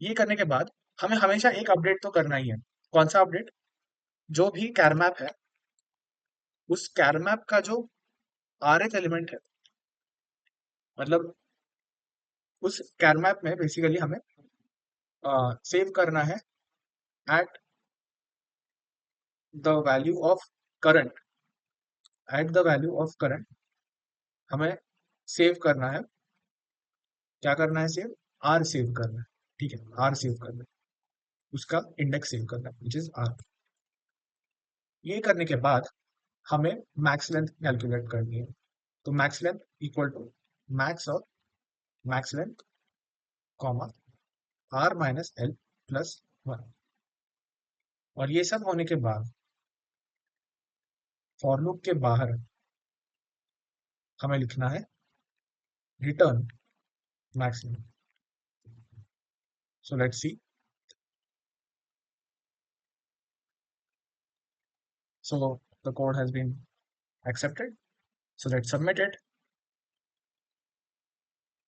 ये करने के बाद हमें हमेशा एक अपडेट तो करना ही है। कौन सा अपडेट, जो भी कैर मैप है उस कैर मैप का जो rth एलिमेंट है, मतलब उस कैर मैप में बेसिकली हमें सेव करना है at the value of current, at the value of current हमें सेव करना है, क्या करना है सेव, आर सेव करना है, ठीक है, आर सेव करना है, उसका इंडेक्स सेव करना है विच इज आर। ये करने के बाद हमें मैक्स लेंथ कैलकुलेट करनी है। तो max length equal to max और max length comma R minus L plus one. और ये सब होने के बाद फॉर लूप के बाहर हमें लिखना है return max length. So let's C. So the code has been accepted. So let's submit it,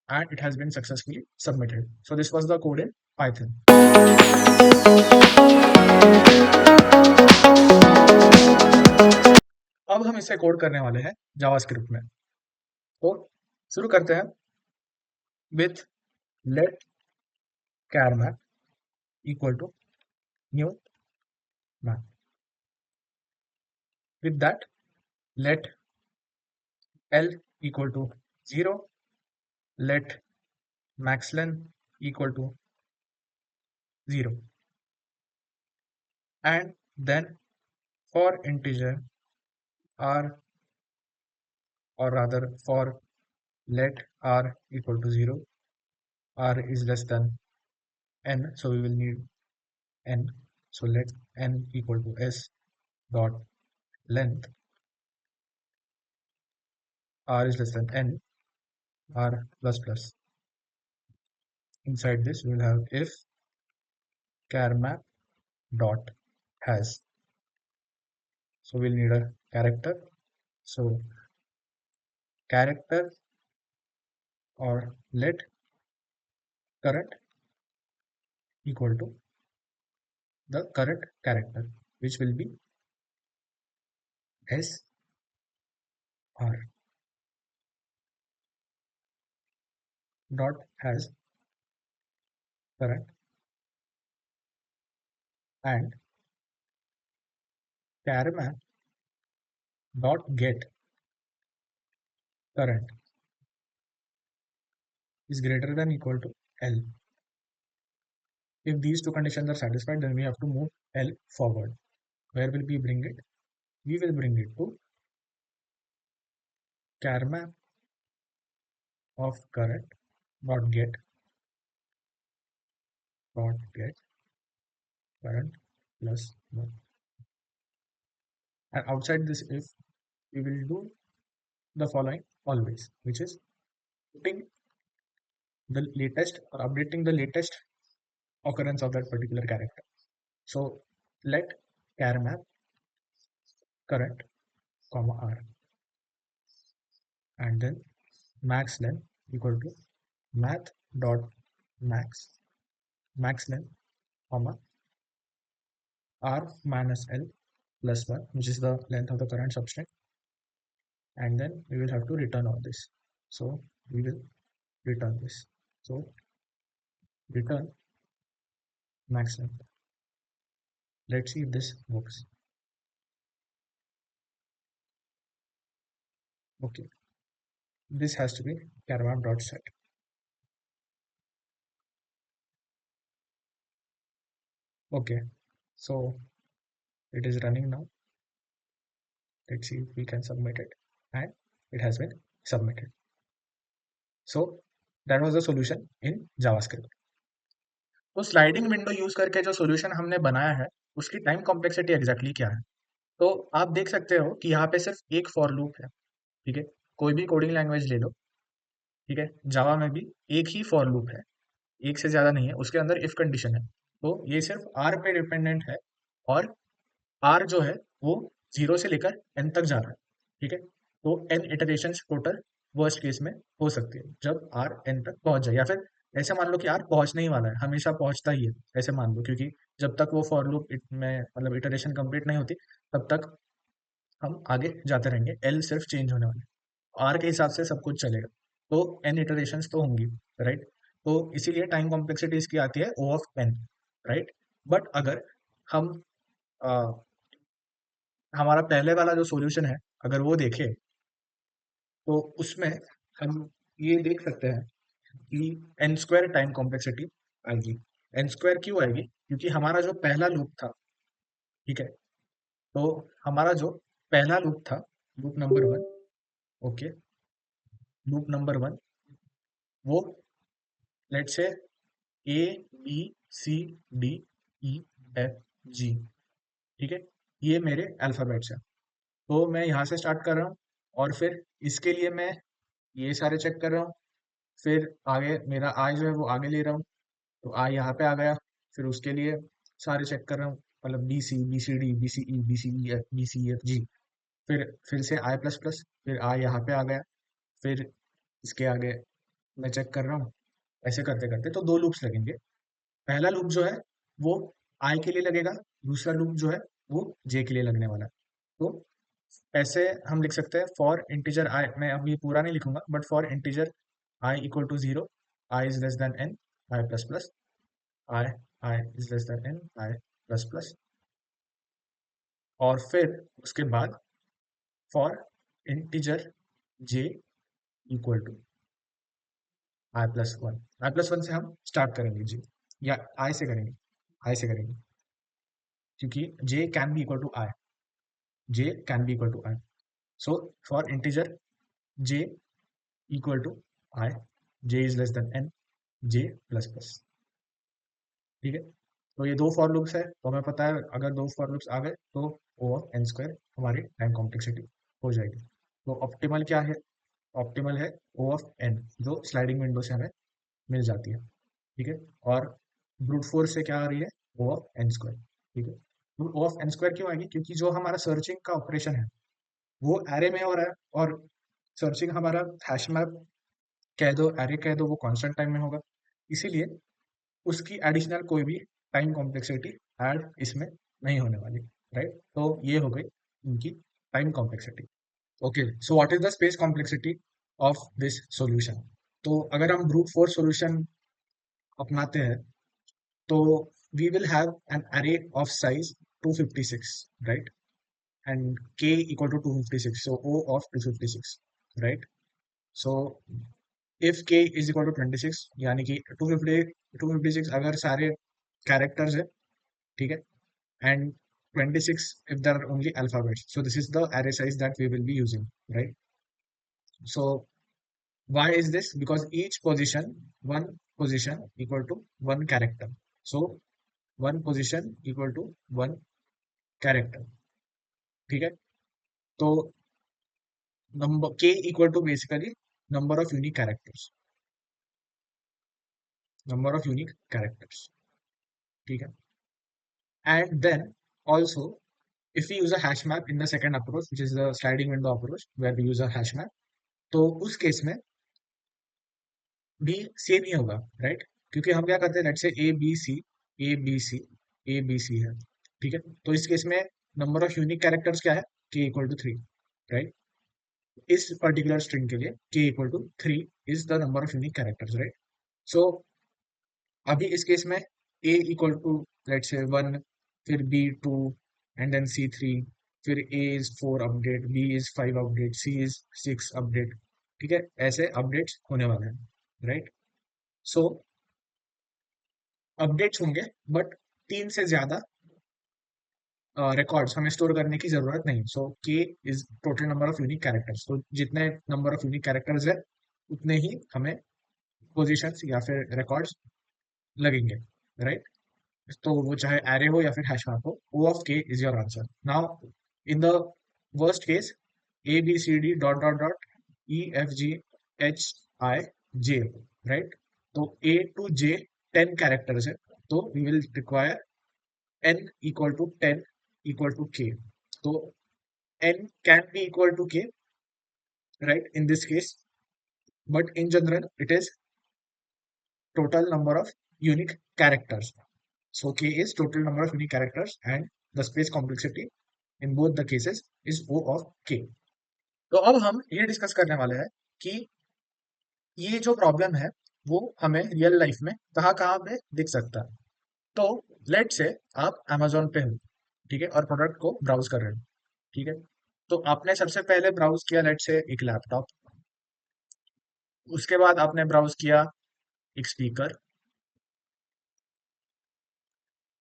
and it has been successfully submitted. So this was the code in Python. अब हम इसे कोड करने वाले हैं जावास्क्रिप्ट में। तो शुरू करते हैं with let char map equal to new map. With that, let l equal to 0, let max length equal to 0, and then for integer r, or rather for let r equal to 0, r is less than n, so we will need n. So let n equal to s dot length, r is less than n, r plus plus. Inside this we will have if char map dot has. So we'll need a character. So character or let current equal to the current character, which will be s r dot has current, and char map dot get current is greater than equal to L. If these two conditions are satisfied, then we have to move L forward. Where will we bring it? We will bring it to char map of current dot get current plus 1. And outside this if, we will do the following always, which is putting the latest or updating the latest occurrence of that particular character. So let char map current comma r, and then max length equal to math dot max length comma r minus l plus 1, which is the length of the current substring, and then we will have to return all this. So we will return this. So return max length. Let's see if this works. Okay, this has to be char map dot set. Okay, so it is running now. Let's see if we can submit it, and it has been submitted. So that was the solution in JavaScript. तो स्लाइडिंग विंडो यूज करके जो सॉल्यूशन हमने बनाया है उसकी टाइम कॉम्प्लेक्सिटी एग्जैक्टली क्या है। तो आप देख सकते हो कि यहाँ पे सिर्फ एक फॉर लूप है, ठीक है, कोई भी कोडिंग लैंग्वेज ले लो, ठीक है, जावा में भी एक ही फॉर लूप है, एक से ज्यादा नहीं है, उसके अंदर इफ कंडीशन है, तो ये सिर्फ आर पे डिपेंडेंट है, और आर जो है वो 0 से लेकर एन तक जा रहा है, ठीक है। तो N iteration total worst case में हो सकती है जब आर एन तक पहुंच जाए, या फिर ऐसे मान लो कि आर पहुंचने ही वाला है, हमेशा पहुंचता ही है, ऐसे मान लो, क्योंकि जब तक वो फॉर लूप में मतलब इटरेशन कंप्लीट नहीं होती तब तक हम आगे जाते रहेंगे, एल सिर्फ चेंज होने वाला है, आर के हिसाब से सब कुछ चलेगा। तो एन इटरेशंस तो होंगी, राइट। तो इसीलिए टाइम कॉम्प्लेक्सिटी इसकी आती है O of n, right. But अगर हम अ, हमारा पहले वाला जो सॉल्यूशन है अगर वो देखें तो उसमें हम ये देख सकते हैं कि एन स्क्वायर टाइम कॉम्प्लेक्सिटी आएगी। एन स्क्वायर क्यों आएगी? क्योंकि हमारा जो पहला लूप था, ठीक है, तो हमारा जो पहला लूप था, loop number one, okay, loop number one, वो let say A B C D E F G, ठीक है, ये मेरे अल्फाबेट्स हैं। तो मैं यहाँ से स्टार्ट कर रहा हूँ और फिर इसके लिए मैं ये सारे चेक कर रहा हूँ। फिर आगे मेरा आई जो है वो आगे ले रहा हूँ, तो आई यहाँ पे आ गया। फिर उसके लिए सारे चेक कर रहा हूँ, मतलब B C D B C E B C E F B C F G. फिर से आई प्लस प्लस, फिर आई यहाँ पे आ गया। फिर इसके आगे मैं चेक कर रहा हूँ। ऐसे करते करते तो दो लूप्स लगेंगे। पहला लूप जो है वो आई के लिए लगेगा, दूसरा लूप जो है वो जे के लिए लगने वाला है। तो ऐसे हम लिख सकते हैं फॉर इंटीजर आई, मैं अब ये पूरा नहीं लिखूंगा, but for integer I equal to zero, I is less than N, I plus plus, I I is less than N, I plus plus. और फिर उसके बाद for integer J equal to I plus one. I plus one से हम स्टार्ट करेंगे जी, या आई से करेंगे, आई से करेंगे, क्योंकि J can be equal to I, J can be equal to I. So for integer J equal to I, J is less than N, J plus plus, ठीक है। तो ये दो फॉर लूप्स है, तो हमें पता है अगर दो फॉर लूप्स आ गए तो ओ ऑफ एन स्क्वायर हमारी टाइम कॉम्प्लेक्सिटी हो जाएगी। तो ऑप्टिमल क्या है? ऑप्टिमल है ओ ऑफ एन, जो स्लाइडिंग विंडो से हमें मिल जाती है, ठीक है। और ब्रूट फोर्स से क्या आ रही है? ओ ऑफ एन स्क्वायर, ठीक है। तो ओ ऑफ एन स्क्वायर क्यों आएगी? क्योंकि जो हमारा सर्चिंग का ऑपरेशन है वो एरे में हो रहा है, और सर्चिंग हमारा हैश मैप कह दो, एरे कह दो, वो कांस्टेंट टाइम में होगा। इसीलिए उसकी एडिशनल कोई भी टाइम कॉम्प्लेक्सिटी ऐड इसमें नहीं होने वाली, राइट। तो ये हो गई इनकी time complexity. Okay, so what is the space complexity of this solution? तो अगर हम ब्रूट फोर्स सॉल्यूशन अपनाते हैं तो we will have an array of size 256, right? And k equal to 256, so O of 256, right? So if k is equal to 26, यानी कि 256 अगर सारे characters है, ठीक है, and 26 if there are only alphabets, so this is the array size that we will be using, right? So why is this? Because each position, one position equal to one character, so one position equal to one character, ठीक है। तो number k equal to basically number of unique characters, number of unique characters, ठीक है। And then also if you use a hash map in the second approach which is the sliding window approach where we use a hash map, तो उस केस में भी सेम ही होगा, राइट। क्योंकि हम क्या करते हैं, let's say A B C, A B C, A B C है, ठीक है। तो इस केस में नंबर ऑफ यूनिक कैरेक्टर्स क्या है? k equal to three, right. इस पर्टिकुलर स्ट्रिंग के लिए k equal to three is the number of unique characters, right. So अभी इस केस में a equal to let's say one, फिर b two, and then c three, फिर a is four update, b is five update, c is six update, ठीक है। ऐसे अपडेट्स होने वाले हैं, राइट। सो अपडेट्स होंगे, बट तीन से ज्यादा रिकॉर्ड्स हमें स्टोर करने की जरूरत नहीं। सो k is total number of unique characters, तो जितने नंबर ऑफ यूनिक कैरेक्टर्स है उतने ही हमें पोजीशंस या फिर रिकॉर्ड्स लगेंगे, राइट। तो वो चाहे एरे हो या फिर हैश मैप हो, O of k is your answer. Now in the worst case A B C D dot dot dot E F G H I J, right. तो ए टू जे 10 कैरेक्टर्स है, तो we will require n equal to 10 equal to k। तो n can be equal to k, right, in this case, but in general it is total number of unique characters. So k is total number of unique characters and the space complexity in both the cases is O of k. तो अब हम ये डिस्कस करने वाले हैं कि ये जो प्रॉब्लम है वो हमें रियल लाइफ में कहाँ कहाँ पे दिख सकता है। तो लेट से आप अमेजोन पे हो, ठीक है, और प्रोडक्ट को ब्राउज कर रहे हो, ठीक है। तो आपने सबसे पहले ब्राउज किया लेट से एक लैपटॉप, उसके बाद आपने ब्राउज किया एक स्पीकर,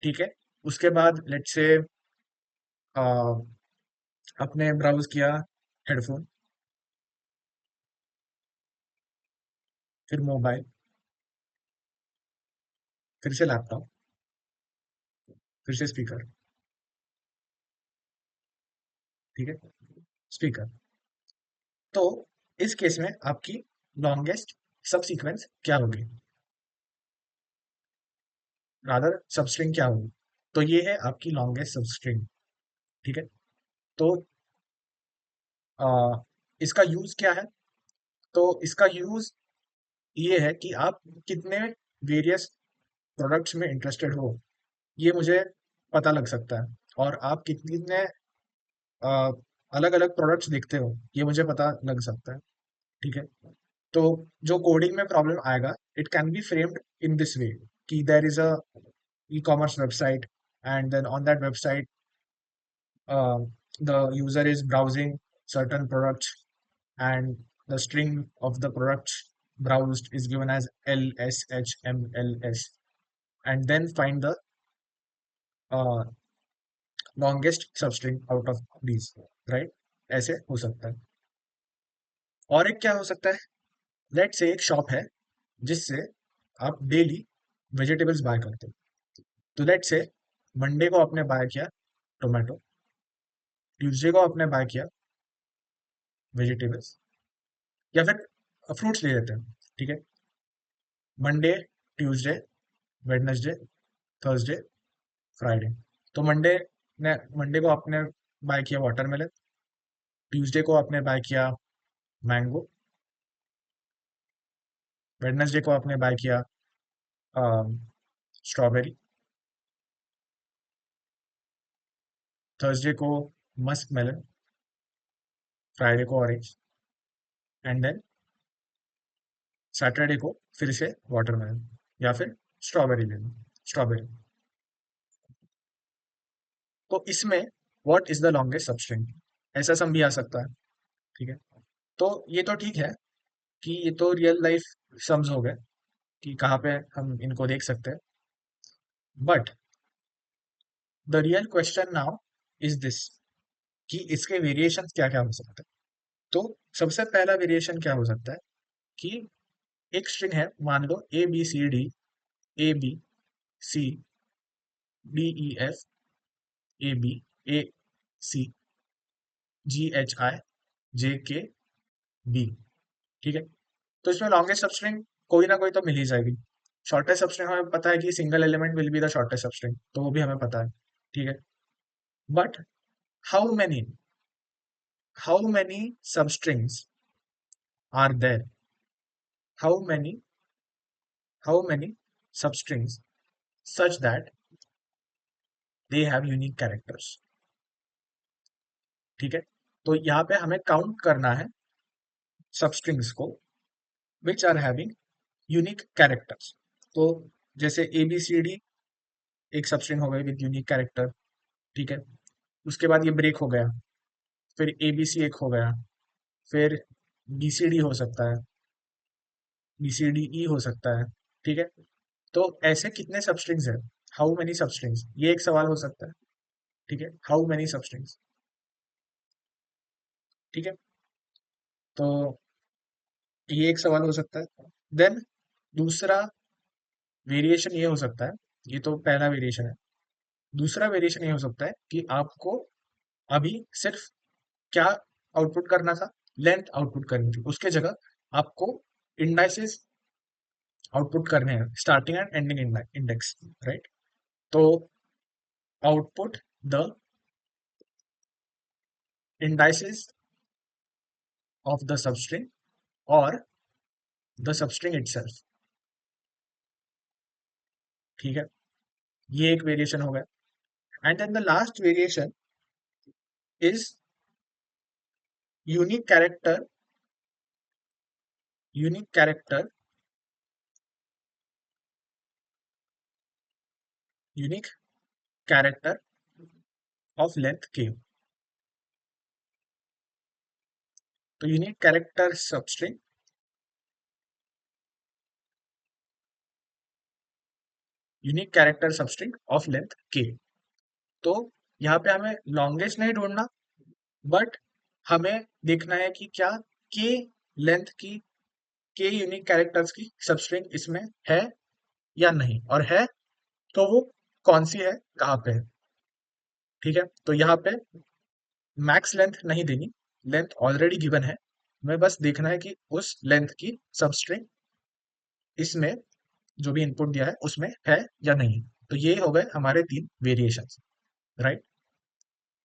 ठीक है। उसके बाद लेट से आपने ब्राउज किया हेडफोन, फिर मोबाइल, फिर से लैपटॉप, फिर से स्पीकर, ठीक है, स्पीकर। तो इस केस में आपकी लॉन्गेस्ट सब सीक्वेंस क्या होगी, रादर सबस्ट्रिंग क्या होगी। तो ये है आपकी लॉन्गेस्ट सबस्ट्रिंग, ठीक है। तो आ, इसका यूज क्या है, तो इसका यूज ये है कि आप कितने वेरियस प्रोडक्ट्स में इंटरेस्टेड हो, ये मुझे पता लग सकता है। और आप कितने अलग अलग प्रोडक्ट्स देखते हो, ये मुझे पता लग सकता है, ठीक है। तो जो कोडिंग में प्रॉब्लम आएगा, it can be framed in this way कि there is a e-commerce website, and then on that website the user is browsing certain products, and the string of the products browsed is given as LSHMLS, and then find the uh, longest substring out of these, right? ऐसे हो सकता है। और एक क्या हो सकता है, लेट से एक शॉप है जिससे आप डेली वेजिटेबल्स बाय करते हो। तो लेट से मंडे को आपने बाय किया टोमेटो, ट्यूसडे को आपने बाय किया वेजिटेबल्स, या फिर फ्रूट्स ले लेते हैं, ठीक है। Monday, Tuesday, Wednesday, Thursday, Friday. तो मंडे को आपने बाय किया वाटरमेलन, ट्यूसडे को आपने बाय किया मैंगो, वेडनेसडे को आपने बाय किया स्ट्रॉबेरी, थर्सडे को मस्क मेलन, फ्राइडे को ऑरेंज, एंड देन सैटरडे को फिर से वाटरमेलन, या फिर स्ट्रॉबेरी ले लो, स्ट्रॉबेरी। तो इसमें what is the longest substring, ऐसा सम भी आ सकता है, ठीक है। तो ये तो ठीक है कि ये तो रियल लाइफ सम्स हो गए कि कहाँ पे हम इनको देख सकते हैं। But the real question now is this कि इसके वेरिएशन क्या क्या हो सकते हैं। तो सबसे पहला वेरिएशन क्या हो सकता है कि एक स्ट्रिंग है, मान लो ABCD, ABC, DEF, ABACGHIJKB, ठीक है। तो इसमें लॉन्गेस्ट सबस्ट्रिंग कोई ना कोई तो मिल ही जाएगी। शॉर्टेस्ट सबस्ट्रिंग हमें पता है कि single element will be the shortest substring, तो वो भी हमें पता है, ठीक है। But how many how many substrings are there, how many how many substrings such that they have unique characters, ठीक है। तो यहाँ पे हमें काउंट करना है सबस्ट्रिंग्स को which are having unique characters. तो जैसे ABCD एक सबस्ट्रिंग हो गई विद यूनिक कैरेक्टर, ठीक है। उसके बाद ये ब्रेक हो गया, फिर ABC एक हो गया, फिर BCD हो सकता है, BCDE हो सकता है, ठीक है। तो ऐसे कितने सबस्ट्रिंग्स है, हाउ मेनी सबस्ट्रिंग्स, ये एक सवाल हो सकता है, ठीक है, हाउ मेनी सबस्ट्रिंग्स, ठीक है। तो ये एक सवाल हो सकता है। देन दूसरा वेरिएशन ये हो सकता है, ये तो पहला वेरिएशन है। दूसरा वेरिएशन ये हो सकता है कि आपको अभी सिर्फ क्या आउटपुट करना था, लेंथ आउटपुट करनी थी, उसके जगह आपको इंडाइसेस आउटपुट करने हैं, starting and ending index, right. तो output the indices of the substring और द सबस्ट्रिंग इटसेल्फ, ठीक है। ये एक वेरिएशन हो गया। And then the last variation is unique character unique character unique character of length k। तो unique character substring, unique character substring of length k। तो यहाँ पे हमें लॉन्गेस्ट नहीं ढूंढना, बट हमें देखना है कि क्या k लेंथ की, k यूनिक कैरेक्टर्स की सबस्ट्रिंग इसमें है या नहीं, और है तो वो कौन सी है, कहाँ पे है। ठीक है, तो यहाँ पे मैक्स लेंथ नहीं देनी, लेंथ ऑलरेडी गिवन है, हमें बस देखना है कि उस लेंथ की सबस्ट्रिंग इसमें जो भी इनपुट दिया है उसमें है या नहीं। तो ये हो गए हमारे 3 वेरिएशंस, राइट।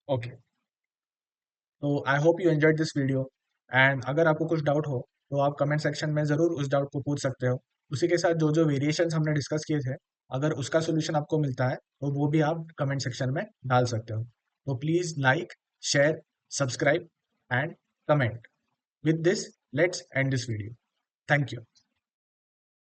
ओके, तो I hope you enjoyed this video, and अगर आपको कुछ डाउट हो तो आप कमेंट सेक्शन में ज़रूर उस डाउट को पूछ सकते हो। उसी के साथ जो जो वेरिएशंस हमने डिस्कस किए थे, अगर उसका सोल्यूशन आपको मिलता है तो वो भी आप कमेंट सेक्शन में डाल सकते हो। तो please like, share, subscribe and comment. With this, let's end this video. Thank you.